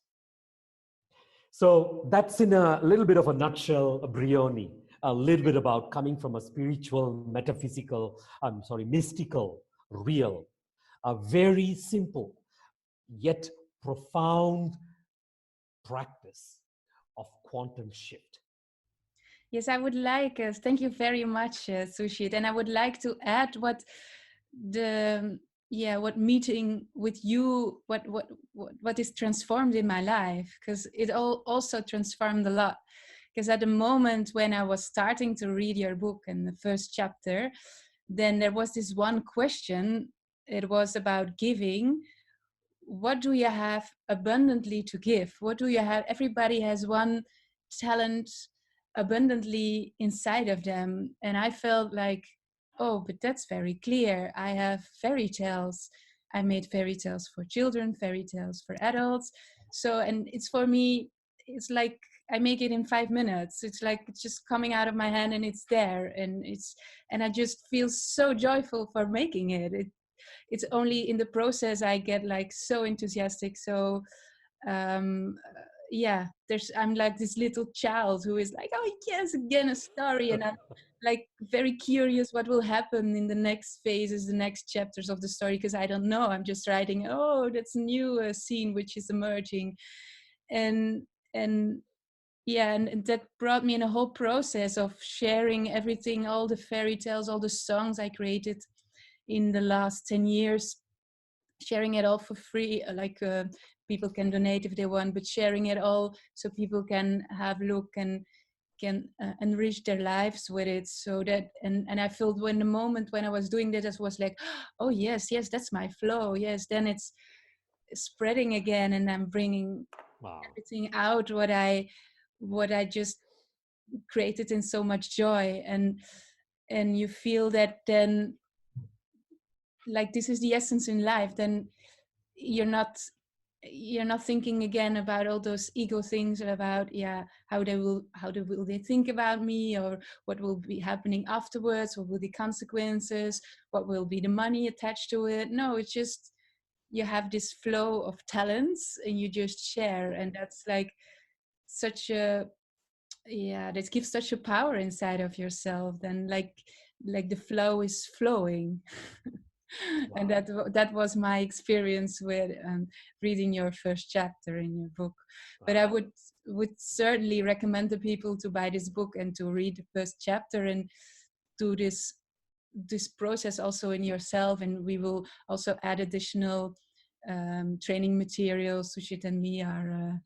So that's in a little bit of a nutshell, Briony, a little bit about coming from a spiritual, metaphysical, mystical, real, a very simple yet profound practice of quantum shift. Yes, I would like, thank you very much, Sujith. And I would like to add what meeting with you, what is transformed in my life, because it also transformed a lot. Because at the moment when I was starting to read your book in the first chapter, then there was this one question. It was about giving. What do you have abundantly to give? What do you have? Everybody has one talent abundantly inside of them. And I felt like, oh, but that's very clear. I have fairy tales. I made fairy tales for children, fairy tales for adults. So, and it's for me, it's like I make it in 5 minutes. It's like it's just coming out of my hand and it's there. And I just feel so joyful for making it. It's only in the process I get like so enthusiastic. So I'm like this little child who is like, oh yes, again a story, and I'm like very curious what will happen in the next phases, the next chapters of the story, because I don't know. I'm just writing, oh, that's a new scene which is emerging, and that brought me in a whole process of sharing everything, all the fairy tales, all the songs I created in the last 10 years, sharing it all for free, people can donate if they want, but sharing it all so people can have a look and can enrich their lives with it. So that, and I felt when the moment when I was doing that, I was like, oh yes, that's my flow. Yes, then it's spreading again, and I'm bringing everything out what I just created in so much joy, and you feel that then, like, this is the essence in life, then you're not you're not thinking again about all those ego things about how will they think about me, or what will be happening afterwards, what will the consequences, what will be the money attached to it. No, it's just you have this flow of talents and you just share, and that's like such a that gives such a power inside of yourself. Then like the flow is flowing. And Wow. that was my experience with reading your first chapter in your book. But I Wow. would certainly recommend the people to buy this book and to read the first chapter and do this process also in yourself. And we will also add additional training materials. Sujith and me are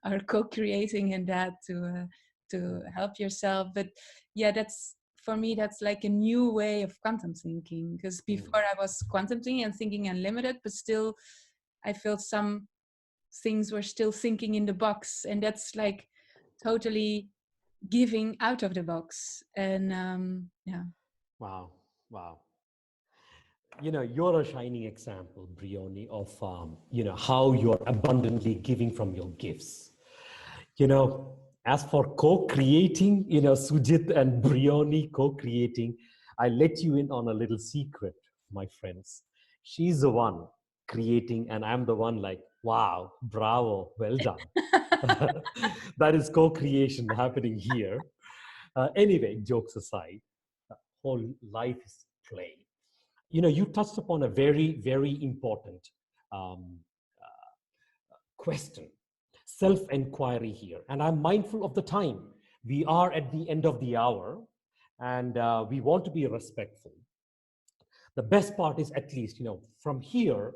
are co-creating in that to help yourself. But yeah, that's for me, that's like a new way of quantum thinking, because before I was quantum thinking and thinking unlimited, but still I felt some things were still thinking in the box, and that's like totally giving out of the box. And yeah. Wow. Wow. You're a shining example, Briony, of, how you're abundantly giving from your gifts. As for co-creating, Sujith and Briony co-creating, I let you in on a little secret, my friends. She's the one creating, and I'm the one like, wow, bravo, well done. That is co-creation happening here. Anyway, jokes aside, whole life is play. You touched upon a very, very important um, question, self-inquiry here. And I'm mindful of the time. We are at the end of the hour, and we want to be respectful. The best part is, at least, from here,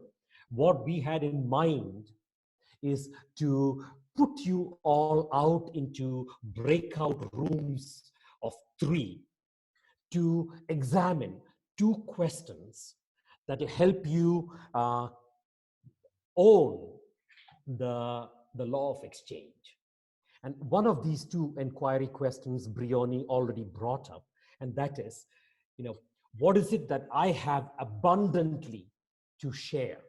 what we had in mind is to put you all out into breakout rooms of 3 to examine 2 questions that will help you own the law of exchange. And one of these 2 inquiry questions Briony already brought up, and that is, what is it that I have abundantly to share?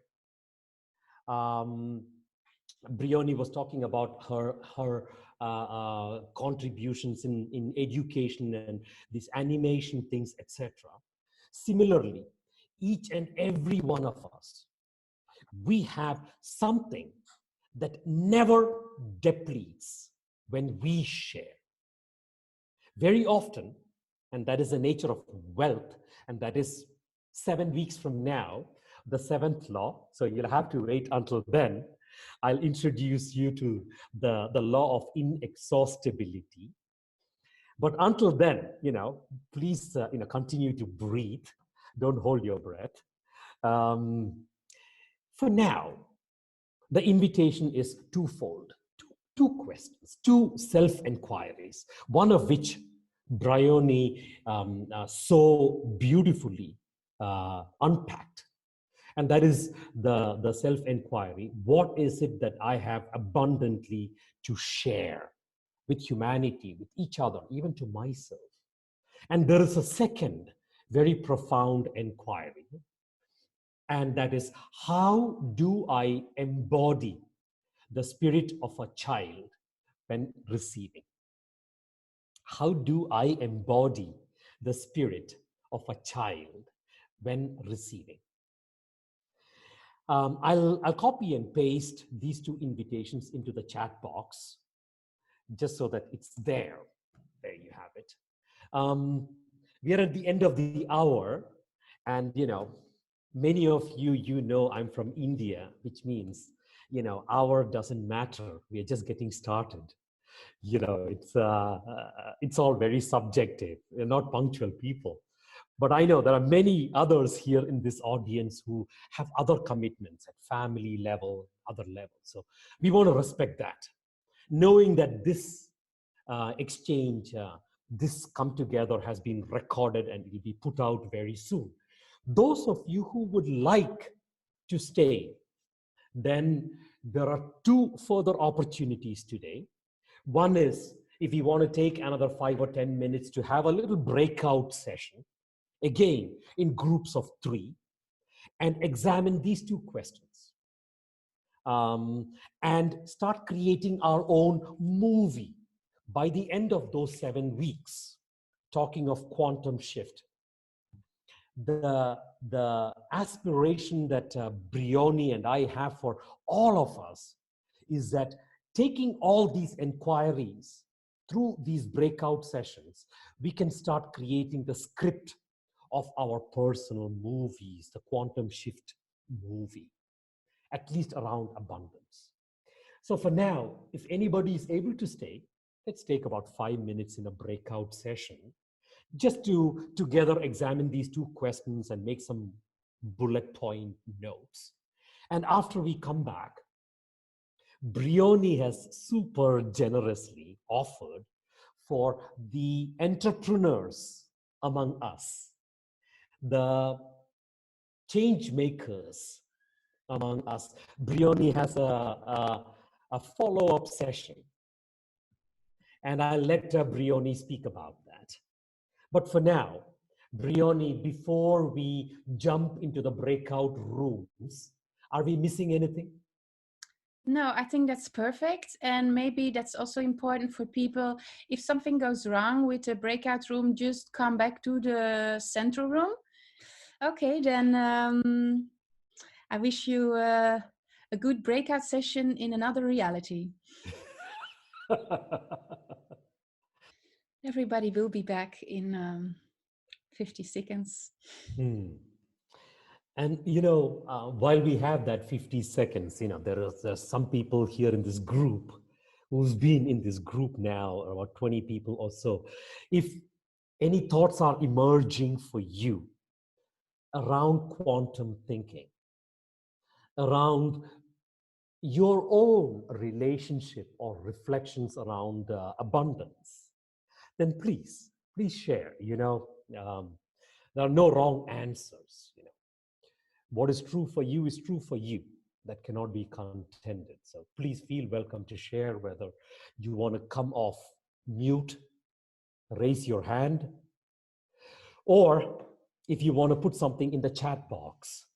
Briony was talking about her contributions in education and these animation things, etc. Similarly, each and every one of us, we have something that never depletes when we share. Very often, and that is the nature of wealth, and that is 7 weeks from now, the 7th law. So you'll have to wait until then. I'll introduce you to the law of inexhaustibility. But until then, please, continue to breathe. Don't hold your breath. For now, the invitation is twofold. Two questions, 2 self-inquiries, one of which Briony so beautifully unpacked. And that is the self-inquiry. What is it that I have abundantly to share with humanity, with each other, even to myself? And there is a second very profound inquiry. And that is, how do I embody the spirit of a child when receiving? How do I embody the spirit of a child when receiving? I'll copy and paste these 2 invitations into the chat box, just so that it's there. There you have it. We are at the end of the hour, and many of you, I'm from India, which means hour doesn't matter. We are just getting started. It's all very subjective. We're not punctual people. But I know there are many others here in this audience who have other commitments at family level, other levels. So we want to respect that, knowing that this exchange, this come together has been recorded and it will be put out very soon. Those of you who would like to stay, then there are 2 further opportunities today. One is, if you want to take another 5 or 10 minutes to have a little breakout session, again, in groups of 3, and examine these 2 questions. and start creating our own movie by the end of those 7 weeks, talking of quantum shift. The aspiration that Briony and I have for all of us is that taking all these inquiries through these breakout sessions, we can start creating the script of our personal movies, the quantum shift movie, at least around abundance. So for now, if anybody is able to stay, let's take about 5 minutes in a breakout session just to together examine these 2 questions and make some bullet point notes. And after we come back, Briony has super generously offered for the entrepreneurs among us, the change makers among us. Briony has a follow-up session, and I'll let Briony speak about that. But for now, Briony, before we jump into the breakout rooms, are we missing anything? No, I think that's perfect. And maybe that's also important for people. If something goes wrong with the breakout room, just come back to the central room. Okay, then I wish you a good breakout session in another reality. Everybody will be back in 50 seconds. And, while we have that 50 seconds, there's some people here in this group who's been in this group now, about 20 people or so. If any thoughts are emerging for you around quantum thinking, around your own relationship or reflections around abundance, then please share. There are no wrong answers. What is true for you is true for you. That cannot be contended. So please feel welcome to share, whether you want to come off mute, raise your hand, or if you want to put something in the chat box,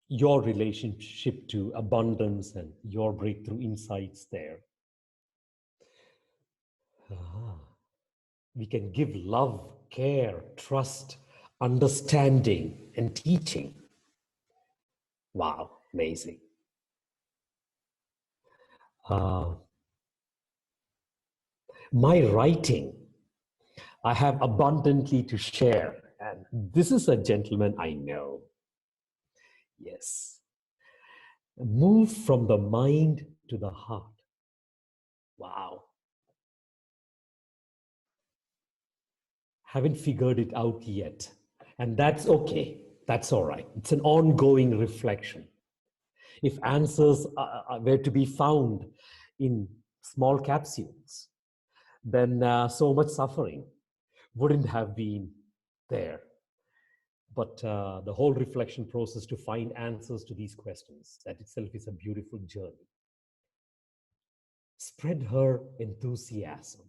your relationship to abundance and your breakthrough insights there. We can give love, care, trust, understanding, and teaching. Wow, amazing. My writing, I have abundantly to share. And this is a gentleman I know. Yes. Move from the mind to the heart. Wow. Haven't figured it out yet. And that's okay. That's all right. It's an ongoing reflection. If answers were to be found in small capsules, then so much suffering wouldn't have been there. But the whole reflection process to find answers to these questions, that itself is a beautiful journey. Spread her enthusiasm,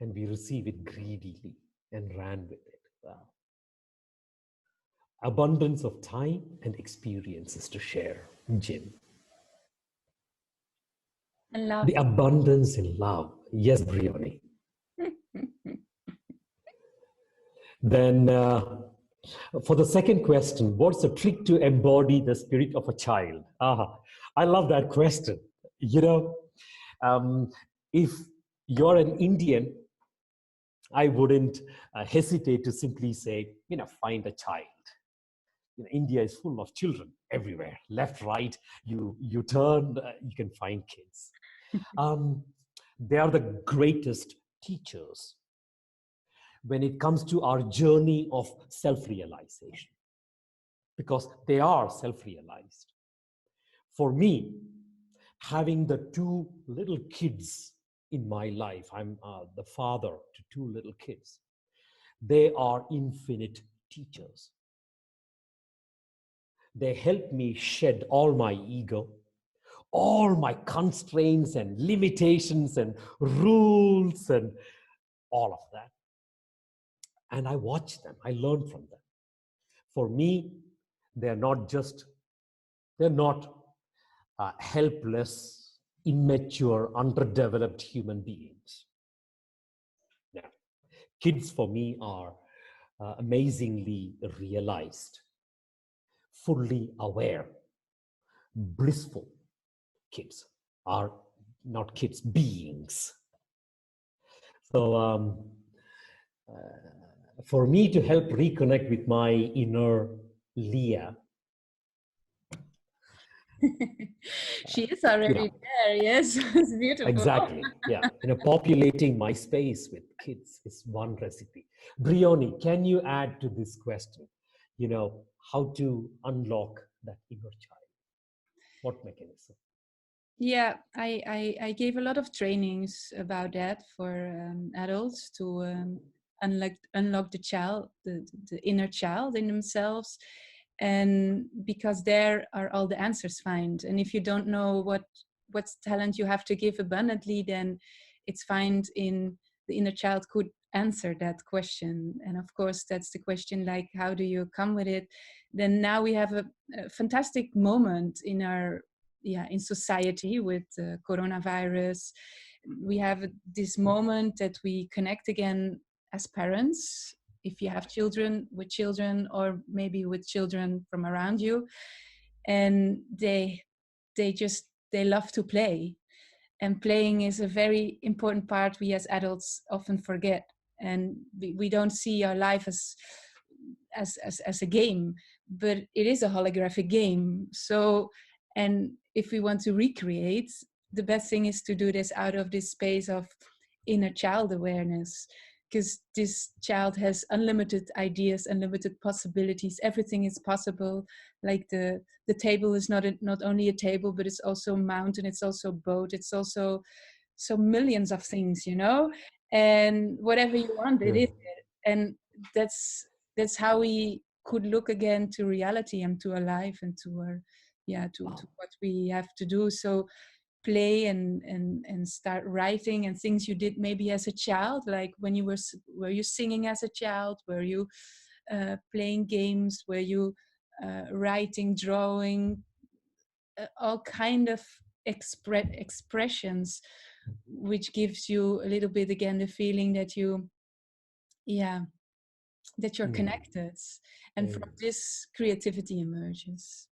and we receive it greedily and ran with it. Wow. Abundance of time and experiences to share, Jim. And love. The abundance in love. Yes, Briony. Then for the second question, what's the trick to embody the spirit of a child? I love that question. If you're an Indian, I wouldn't hesitate to simply say, find a child. India is full of children everywhere, left, right. You turn, you can find kids. They are the greatest teachers when it comes to our journey of self-realization, because they are self-realized. For me, having the 2 little kids in my life, I'm the father to 2 little kids. They are infinite teachers. They help me shed all my ego, all my constraints and limitations and rules and all of that. And I watch them, I learn from them. For me, They're not just, they're not helpless, immature, underdeveloped human beings. Yeah. Kids for me are amazingly realized, fully aware, blissful. Kids are not kids, beings. So for me to help reconnect with my inner Leah, She is already there. Yes, it's beautiful. exactly, yeah, populating my space with kids is one recipe. Briony, can you add to this question? How to unlock that inner child? What mechanism? Yeah, I gave a lot of trainings about that for adults to unlock the child, the inner child in themselves, and because there are all the answers found. And if you don't know what talent you have to give abundantly, then it's found in the inner child could answer that question. And of course, that's the question, like, how do you come with it? Then now we have a fantastic moment in our in society with coronavirus. We have this moment that we connect again as parents, if you have children, with children, or maybe with children from around you, and they love to play, and playing is a very important part we as adults often forget, and we don't see our life as a game, but it is a holographic game. So, and if we want to recreate, the best thing is to do this out of this space of inner child awareness, because this child has unlimited ideas, unlimited possibilities. Everything is possible. Like the table is not only a table, but it's also a mountain, it's also a boat, it's also so millions of things, and whatever you want, it Yeah. is it. And that's how we could look again to reality and to our life and to our to what we have to do. So play and start writing, and things you did maybe as a child, like when you were you singing as a child, were you playing games, were you writing, drawing, all kind of expressions, which gives you a little bit again the feeling that that you're connected, and from Amen. this creativity emerges.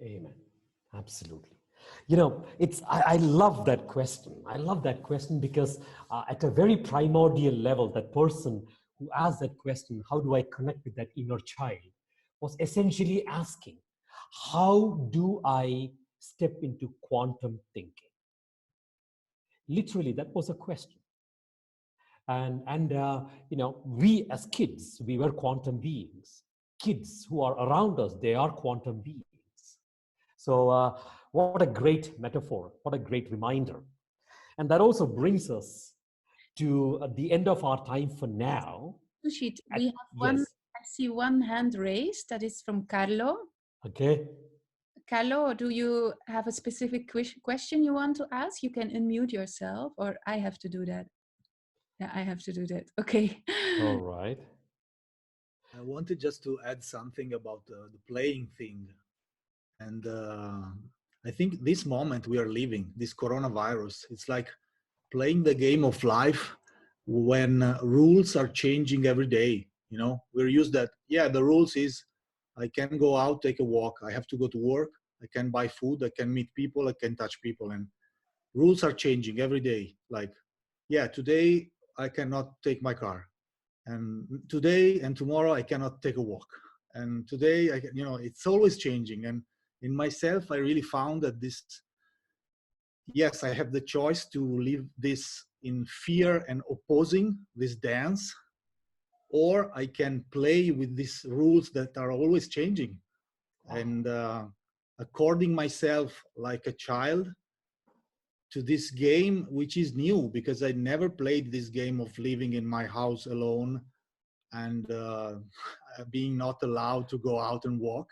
Amen. Absolutely. I love that question. I love that question because at a very primordial level, that person who asked that question, how do I connect with that inner child, was essentially asking, how do I step into quantum thinking? Literally, that was a question. And we as kids, we were quantum beings. Kids who are around us, they are quantum beings. So what a great metaphor, what a great reminder. And that also brings us to the end of our time for now. Sujith, we have one, yes. I see one hand raised, that is from Carlo. Okay. Carlo, do you have a specific question you want to ask? You can unmute yourself, or I have to do that. Yeah, I have to do that. Okay. All right. I wanted just to add something about the playing thing. And I think this moment we are living, this coronavirus, it's like playing the game of life when rules are changing every day. We're used that, the rules is I can go out, take a walk. I have to go to work. I can buy food. I can meet people. I can touch people. And rules are changing every day. Like, today I cannot take my car. And today and tomorrow I cannot take a walk. And today, it's always changing. And in myself, I really found that I have the choice to live this in fear and opposing this dance, or I can play with these rules that are always changing. Wow. And according myself like a child to this game, which is new because I never played this game of living in my house alone and being not allowed to go out and walk.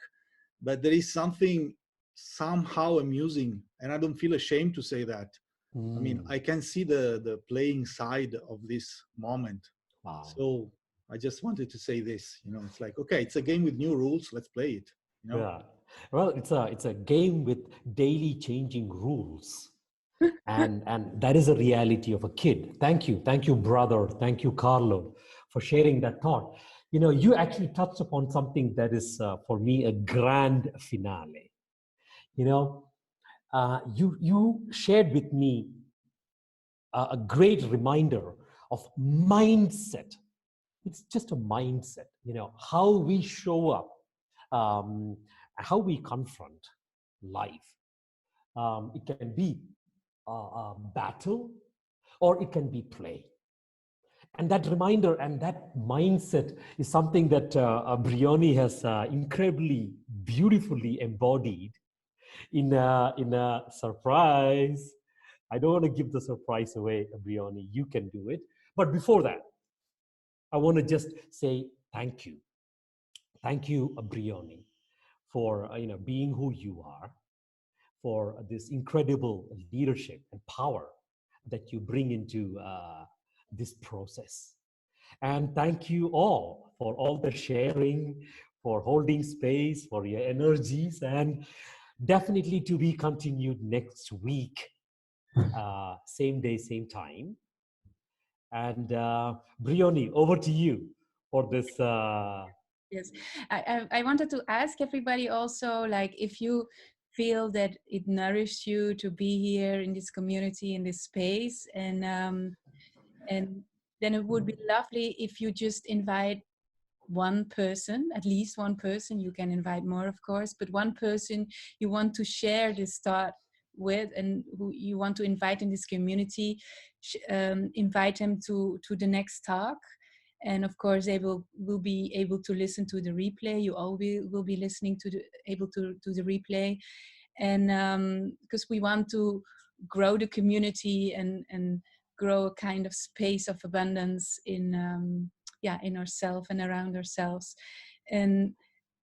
But there is something somehow amusing, and I don't feel ashamed to say that. I mean, I can see the playing side of this moment. Wow. So I just wanted to say this, it's like, okay, it's a game with new rules, let's play it. You know? Yeah. Well, it's a game with daily changing rules. And that is a reality of a kid. Thank you, brother. Thank you, Carlo, for sharing that thought. You actually touched upon something that is for me a grand finale. You know, you shared with me a great reminder of mindset. It's just a mindset. How we show up, um, how we confront life. It can be a battle, or it can be play. And that reminder and that mindset is something that Briony has incredibly beautifully embodied in a surprise. I don't want to give the surprise away, Briony. You can do it. But before that, I want to just say thank you. Thank you, Briony, for being who you are, for this incredible leadership and power that you bring into this process. And thank you all for all the sharing, for holding space, for your energies, and definitely to be continued next week, same day, same time. And Briony, over to you for this. Yes, I wanted to ask everybody also, like, if you feel that it nourished you to be here in this community, in this space, and then it would be lovely if you just invite one person, at least one person. You can invite more, of course, but one person you want to share this thought with and who you want to invite in this community, invite them to the next talk. And of course, they will be able to listen to the replay. You all will be listening to the replay. And because we want to grow the community and grow a kind of space of abundance in ourselves and around ourselves. And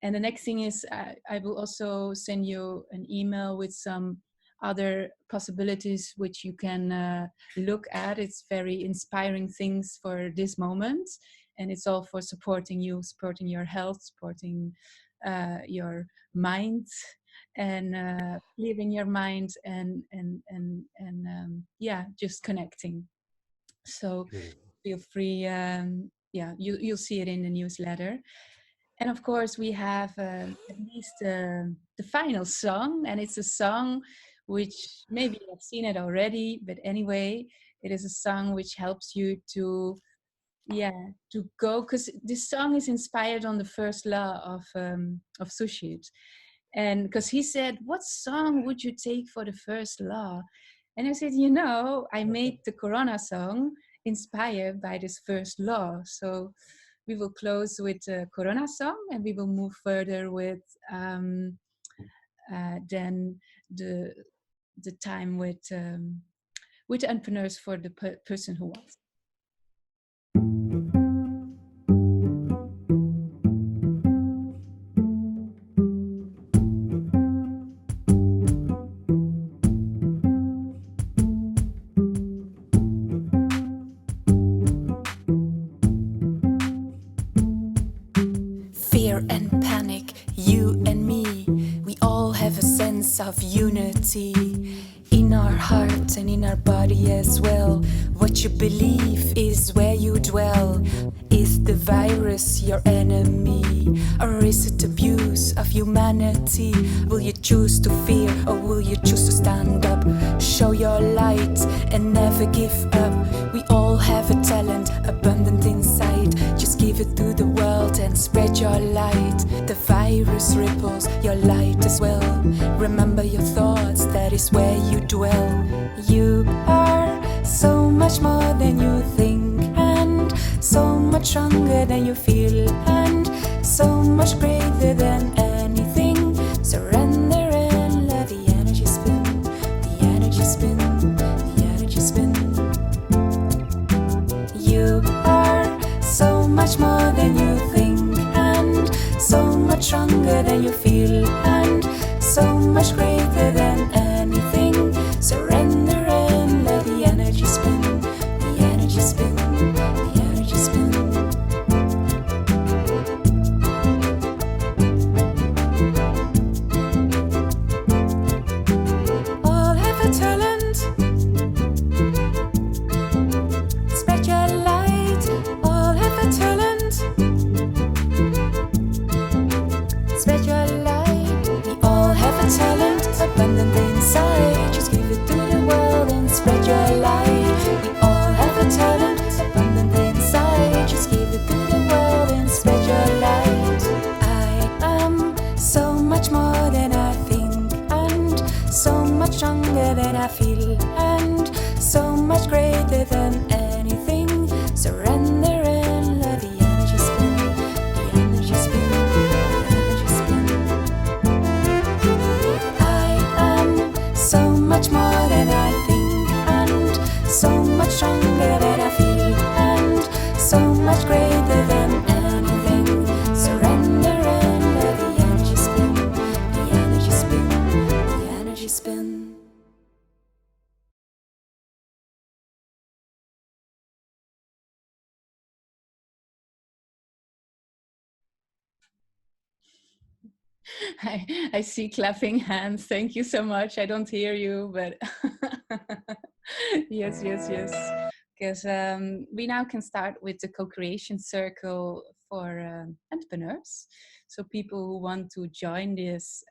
the next thing is I will also send you an email with some other possibilities which you can look at. It's very inspiring things for this moment, and it's all for supporting you, supporting your health, supporting your mind, and clearing your mind, and just connecting. So feel free. You'll see it in the newsletter. And of course, we have at least the final song, and it's a song which maybe you have seen it already, but anyway, it is a song which helps you to go, because this song is inspired on the first law of Sujith. And because he said, what song would you take for the first law? And I said, I made the Corona song inspired by this first law. So we will close with the Corona song, and we will move further with then the time with entrepreneurs for the person who wants. Fear and panic, you and me, we all have a sense of unity in our heart and in our body as well. What you believe is where you dwell. Is the virus your enemy, or is it abuse of humanity? Will you choose to fear, or will you choose to stand up? Show your light and never give up. We all have a talent abundant inside. Just give it to the world and spread your light. The virus ripples your light as well. Remember your thoughts, that is where you dwell. You are so much more than you think, and so much stronger than you feel, and so much greater than anything. Surrender and let the energy spin, the energy spin, the energy spin. You are so much more than you think, and so much stronger than you feel, and so much greater than anything. Surrender and let the energy spin, the energy spin, the energy spin. I feel, and so much greater than anything. Surrender and let the energy spin, the energy spin, the energy spin. I am so much more than I think, and so much stronger than I feel, and so much greater than anything. Surrender and let the energy spin, the energy spin, the energy spin. I see clapping hands. Thank you so much. I don't hear you, but yes, yes, yes. Because we now can start with the co-creation circle for entrepreneurs. So people who want to join this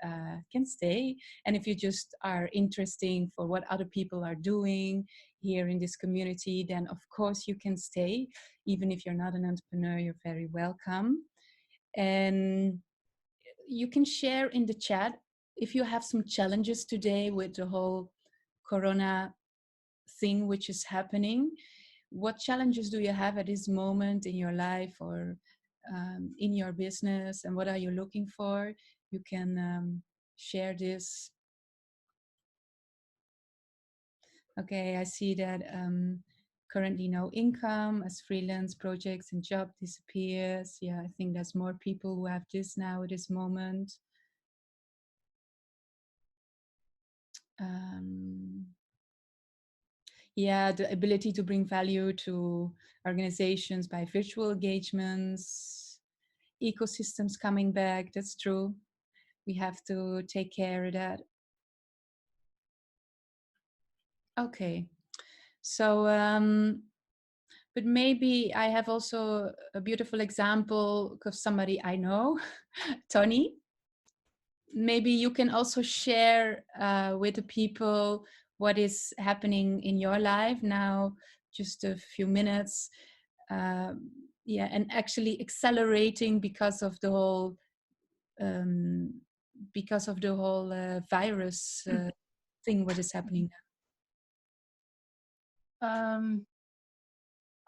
can stay. And if you just are interested for what other people are doing here in this community, then of course you can stay. Even if you're not an entrepreneur, you're very welcome. And you can share in the chat if you have some challenges today with the whole corona thing which is happening. What challenges do you have at this moment in your life or in your business, and what are you looking for? You can share this. Okay, I see that currently no income as freelance projects and job disappears. Yeah, I think there's more people who have this now at this moment. Yeah, the ability to bring value to organizations by virtual engagements, ecosystems coming back. That's true. We have to take care of that. Okay. So, but maybe I have also a beautiful example of somebody I know, Tony. Maybe you can also share with the people what is happening in your life now, just a few minutes. Yeah, and actually accelerating because of the whole virus thing, what is happening now.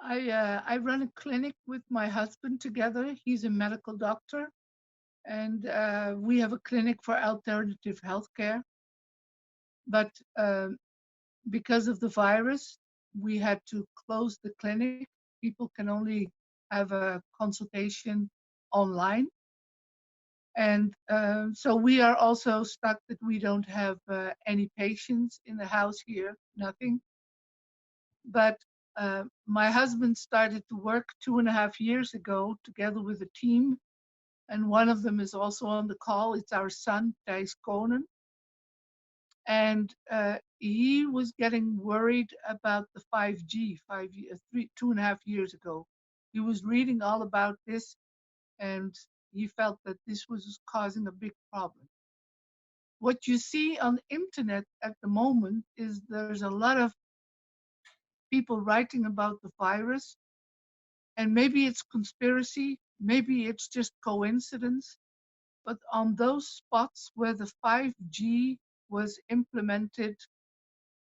I run a clinic with my husband together. He's a medical doctor, and we have a clinic for alternative healthcare. But because of the virus, we had to close the clinic. People can only have a consultation online. And so we are also stuck that we don't have any patients in the house here, nothing. But my husband started to work 2.5 years ago together with a team, and one of them is also on the call. It's our son, Thijs Konen. And he was getting worried about the 5G 2.5 years ago. He was reading all about this, and he felt that this was causing a big problem. What you see on the internet at the moment is there's a lot of people writing about the virus, and maybe it's conspiracy, maybe it's just coincidence, but on those spots where the 5G was implemented,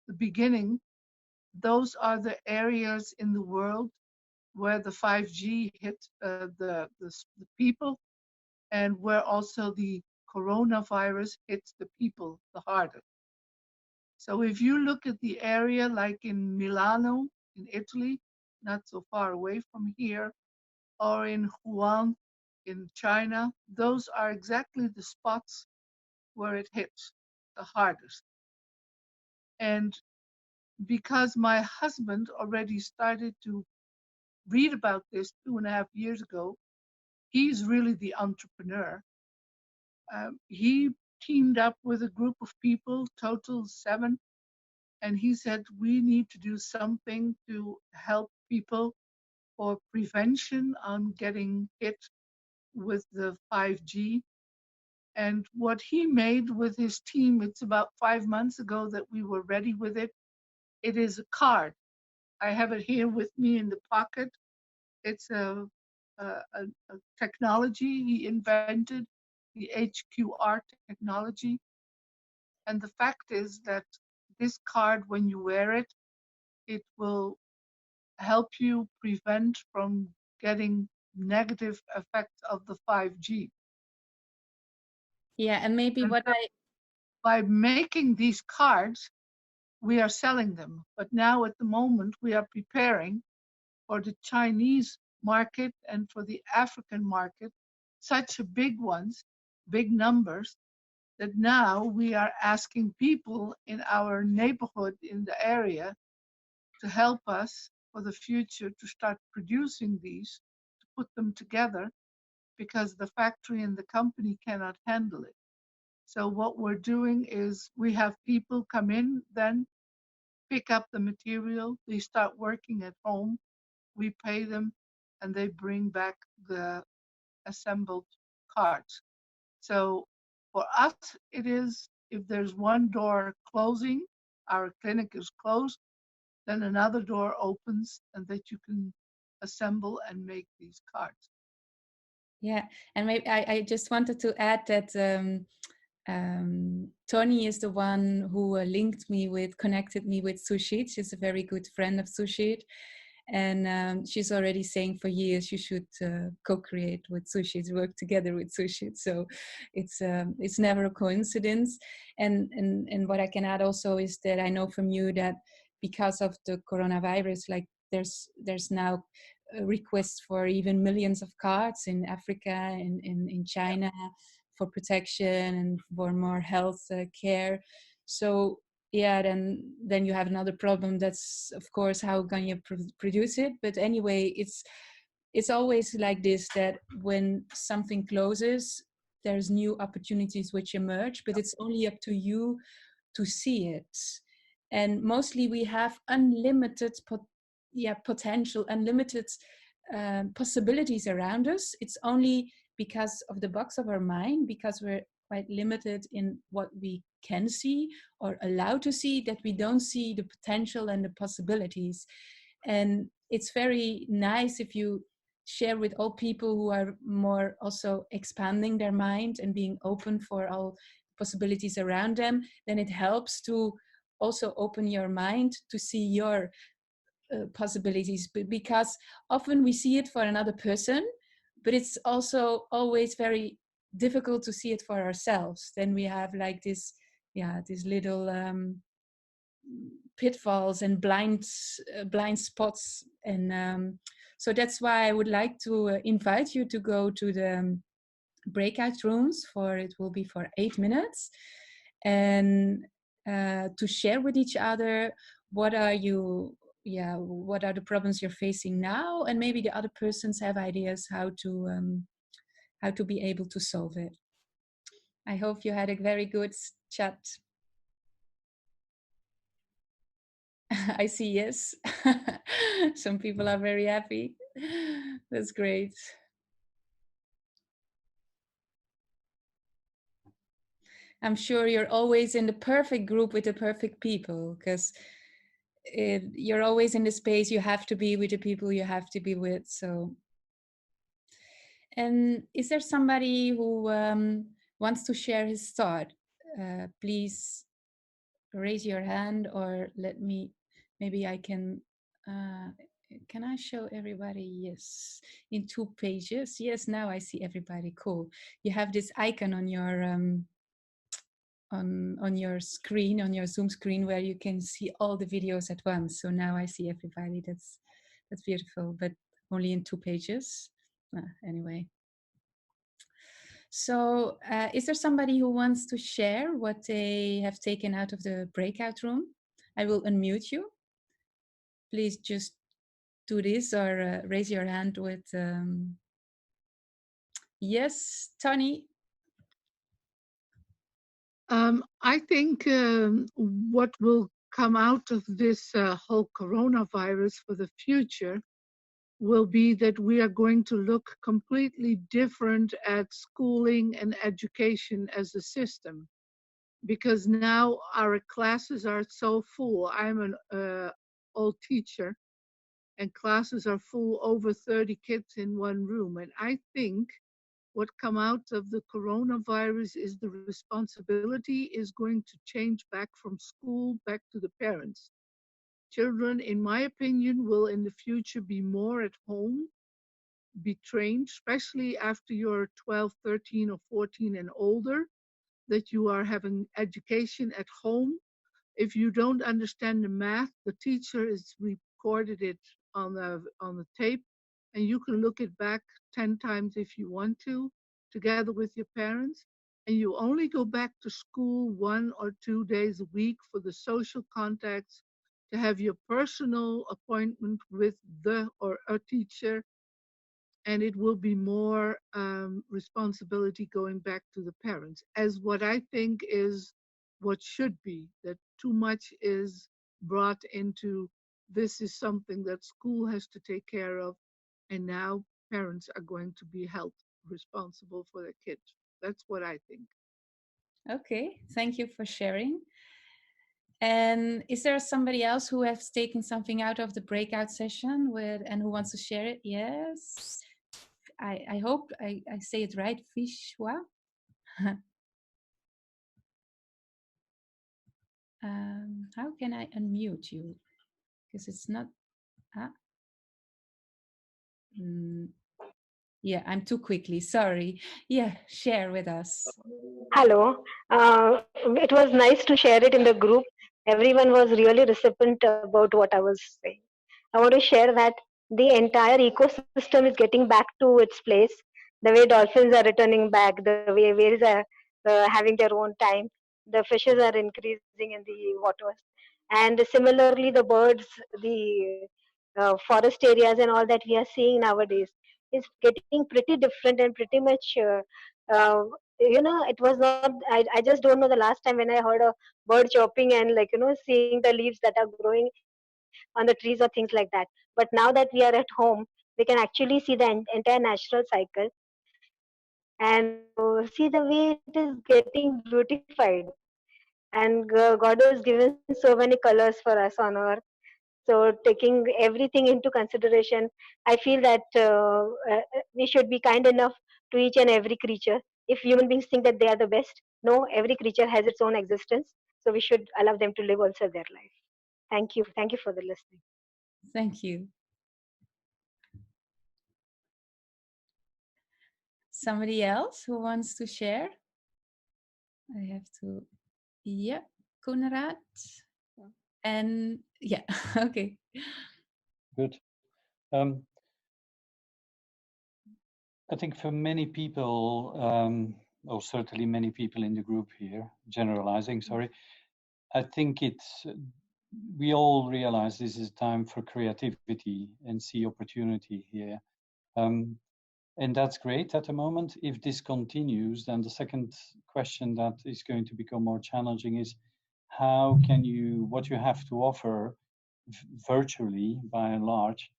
the beginning, those are the areas in the world where the 5G hit the people, and where also the coronavirus hits the people the hardest. So if you look at the area like in Milano, in Italy, not so far away from here, or in Wuhan, in China, those are exactly the spots where it hits the hardest. And because my husband already started to read about this 2.5 years ago, he's really the entrepreneur. He teamed up with a group of people, total 7, and he said, we need to do something to help people for prevention on getting hit with the 5G. And what he made with his team, it's about 5 months ago that we were ready with it. It is a card. I have it here with me in the pocket. It's a technology he invented, the HQR technology. And the fact is that this card, when you wear it, it will help you prevent from getting negative effects of the 5G. Yeah, and maybe And what so by making these cards, we are selling them. But now at the moment, we are preparing for the Chinese market and for the African market, such big ones, big numbers, that now we are asking people in our neighborhood, in the area, to help us for the future to start producing these, to put them together, because the factory and the company cannot handle it. So what we're doing is we have people come in, then pick up the material, they start working at home, we pay them, and they bring back the assembled cards. So for us, it is, if there's one door closing, our clinic is closed, then another door opens and that you can assemble and make these cards. Yeah, and maybe I just wanted to add that Tony is the one who connected me with Sujith. She's a very good friend of Sujith. And she's already saying for years you should co-create with Sujith, work together with Sujith. So it's never a coincidence. And what I can add also is that I know from you that because of the coronavirus, like there's now requests for even millions of cards in Africa and in China for protection and for more health care. So yeah, then you have another problem. That's of course how can you produce it. But anyway, it's always like this, that when something closes, there's new opportunities which emerge, but it's only up to you to see it. And mostly we have unlimited potential, unlimited possibilities around us. It's only because of the box of our mind, because we're quite limited in what we can see or allowed to see, that we don't see the potential and the possibilities. And it's very nice if you share with all people who are more also expanding their mind and being open for all possibilities around them. Then it helps to also open your mind to see your possibilities, because often we see it for another person, but it's also always very difficult to see it for ourselves. Then we have like these little pitfalls and blind spots. And so that's why I would like to invite you to go to the breakout rooms it will be for 8 minutes, and to share with each other what are the problems you're facing now, and maybe the other persons have ideas how to be able to solve it. I hope you had a very good chat. I see yes. Some people are very happy. That's great. I'm sure you're always in the perfect group with the perfect people, because you're always in the space you have to be with the people you have to be with. So, and is there somebody who wants to share his thought? Please raise your hand, or maybe I can I show everybody? Yes, in 2 pages. Yes, now I see everybody. Cool. You have this icon on your on your screen, on your Zoom screen, where you can see all the videos at once. So now I see everybody. That's beautiful, but only in 2 pages. Anyway. So is there somebody who wants to share what they have taken out of the breakout room? I will unmute you. Please just do this, or raise your hand with yes, Tony. I think what will come out of this whole coronavirus for the future will be that we are going to look completely different at schooling and education as a system, because now our classes are so full. I'm an old teacher, and classes are full, over 30 kids in one room. And I think what come out of the coronavirus is the responsibility is going to change back from school back to the parents. Children, in my opinion, will in the future be more at home, be trained, especially after you're 12, 13, or 14 and older, that you are having education at home. If you don't understand the math, the teacher is recorded it on the tape, and you can look it back 10 times if you want to, together with your parents. And you only go back to school 1 or 2 days a week for the social contacts, to have your personal appointment with the or a teacher, and it will be more responsibility going back to the parents, as what I think is what should be, that too much is brought into this is something that school has to take care of, and now parents are going to be held responsible for their kids. That's what I think. Okay, thank you for sharing. And is there somebody else who has taken something out of the breakout session with and who wants to share it? Yes. I hope I say it right, Vishwa. How can I unmute you? Because it's not. Ah, mm, yeah, I'm too quickly. Sorry. Yeah, share with us. Hello. It was nice to share it in the group. Everyone was really recipient about what I was saying. I want to share that the entire ecosystem is getting back to its place. The way dolphins are returning back, the way whales are having their own time, the fishes are increasing in the waters, and similarly the birds, the forest areas, and all that we are seeing nowadays is getting pretty different and pretty much. Uh, it was not. I just don't know the last time when I heard a bird chirping and seeing the leaves that are growing on the trees or things like that. But now that we are at home, we can actually see the entire natural cycle and see the way it is getting beautified. And God has given so many colors for us on earth. So taking everything into consideration, I feel that we should be kind enough to each and every creature. If human beings think that they are the best, no, every creature has its own existence. So we should allow them to live also their life. Thank you. Thank you for the listening. Thank you. Somebody else who wants to share? I have to. Yeah, Konrad. And yeah, okay. Good. I think for many people, or certainly many people in the group here, generalizing, sorry, I think we all realize this is time for creativity and see opportunity here. And that's great at the moment. If this continues, then the second question that is going to become more challenging is what you have to offer virtually by and large,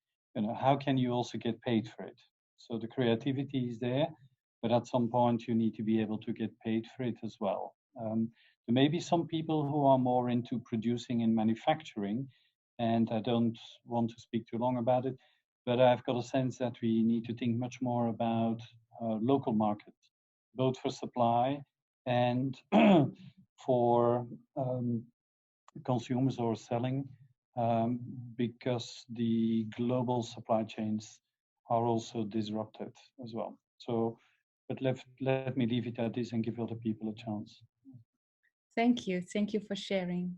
how can you also get paid for it? So the creativity is there, but at some point you need to be able to get paid for it as well. There may be some people who are more into producing and manufacturing, and I don't want to speak too long about it, but I've got a sense that we need to think much more about local markets, both for supply and for consumers or selling, because the global supply chains are also disrupted as well. So, but let me leave it at this and give other people a chance. Thank you. Thank you for sharing.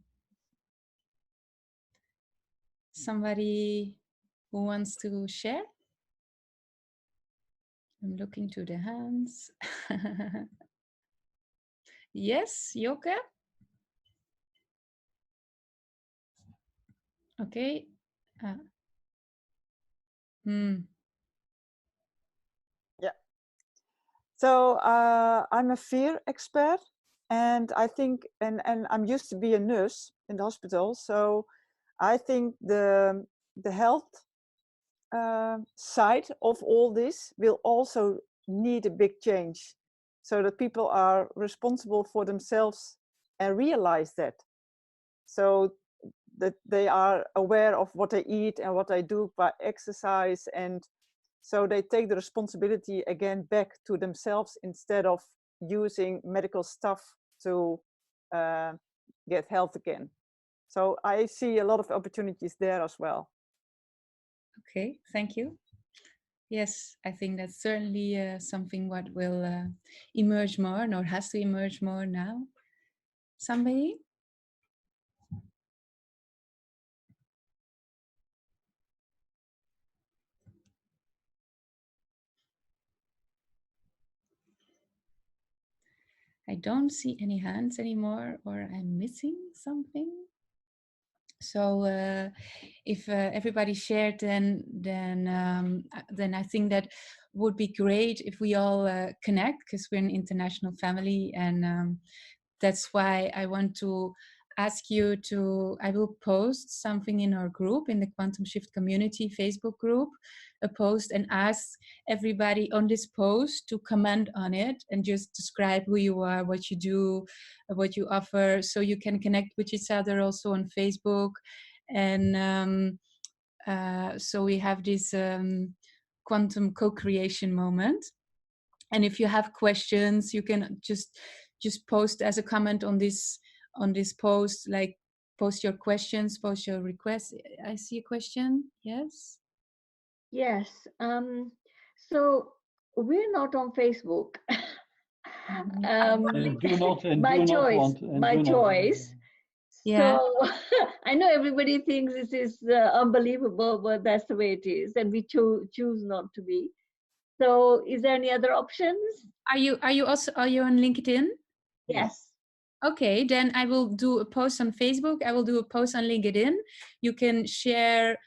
Somebody who wants to share? I'm looking to the hands. Yes, Joke? Okay. Yeah. So I'm a fear expert, and I think, and I'm used to be a nurse in the hospital. So I think the health side of all this will also need a big change, so that people are responsible for themselves and realize that. So that they are aware of what they eat and what they do by exercise, and So they take the responsibility again back to themselves instead of using medical stuff to get health again. So I see a lot of opportunities there as well. Okay, thank you. Yes, I think that's certainly something what will emerge more, or has to emerge more now. Somebody? I don't see any hands anymore, or I'm missing something. So if everybody shared, then I think that would be great if we all connect, because we're an international family, and that's why I want to ask you to. I will post something in our group, in the Quantum Shift Community Facebook group, a post, and ask everybody on this post to comment on it and just describe who you are, what you do, what you offer, so you can connect with each other also on Facebook. And so we have this quantum co-creation moment. And if you have questions, you can just post as a comment on this post, like post your questions, post your requests. I see a question. Yes. Yes. So we're not on Facebook. My choice. Yeah. So I know everybody thinks this is unbelievable, but that's the way it is, and we choose not to be. So is there any other options? Are you on LinkedIn? Yes. Okay, then I will do a post on Facebook. I will do a post on LinkedIn. You can share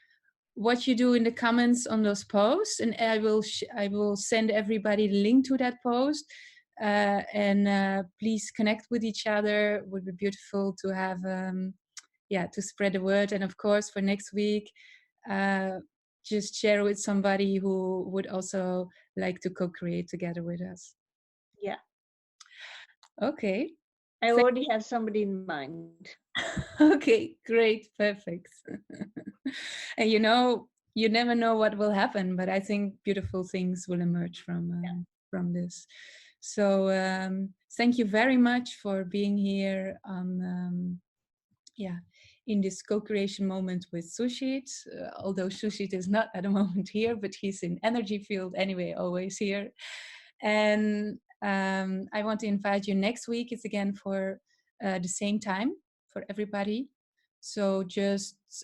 what you do in the comments on those posts, and I will send everybody the link to that post. And please connect with each other. It would be beautiful to have, to spread the word. And of course, for next week, just share with somebody who would also like to co-create together with us. Yeah. Okay. I already have somebody in mind. Okay, great, perfect. And you never know what will happen, but I think beautiful things will emerge from this. So thank you very much for being here on in this co-creation moment with Sujith. Although Sujith is not at the moment here, but he's in energy field anyway, always here. And I want to invite you next week. It's again for the same time for everybody. So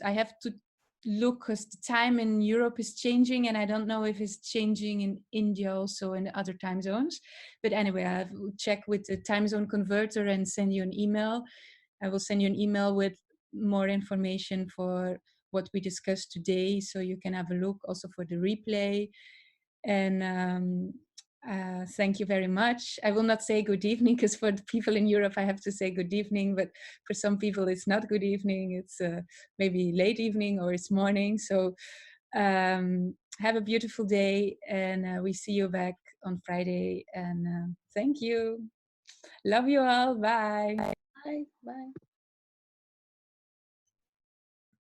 I have to look, because the time in Europe is changing, and I don't know if it's changing in India also, in the other time zones. But anyway, I will check with the time zone converter and send you an email. I will send you an email with more information for what we discussed today, so you can have a look also for the replay. And thank you very much. I will not say good evening, because for the people in Europe I have to say good evening, but for some people it's not good evening, it's maybe late evening or it's morning. So have a beautiful day, and we see you back on Friday. And thank you. Love you all. Bye. Bye. Bye.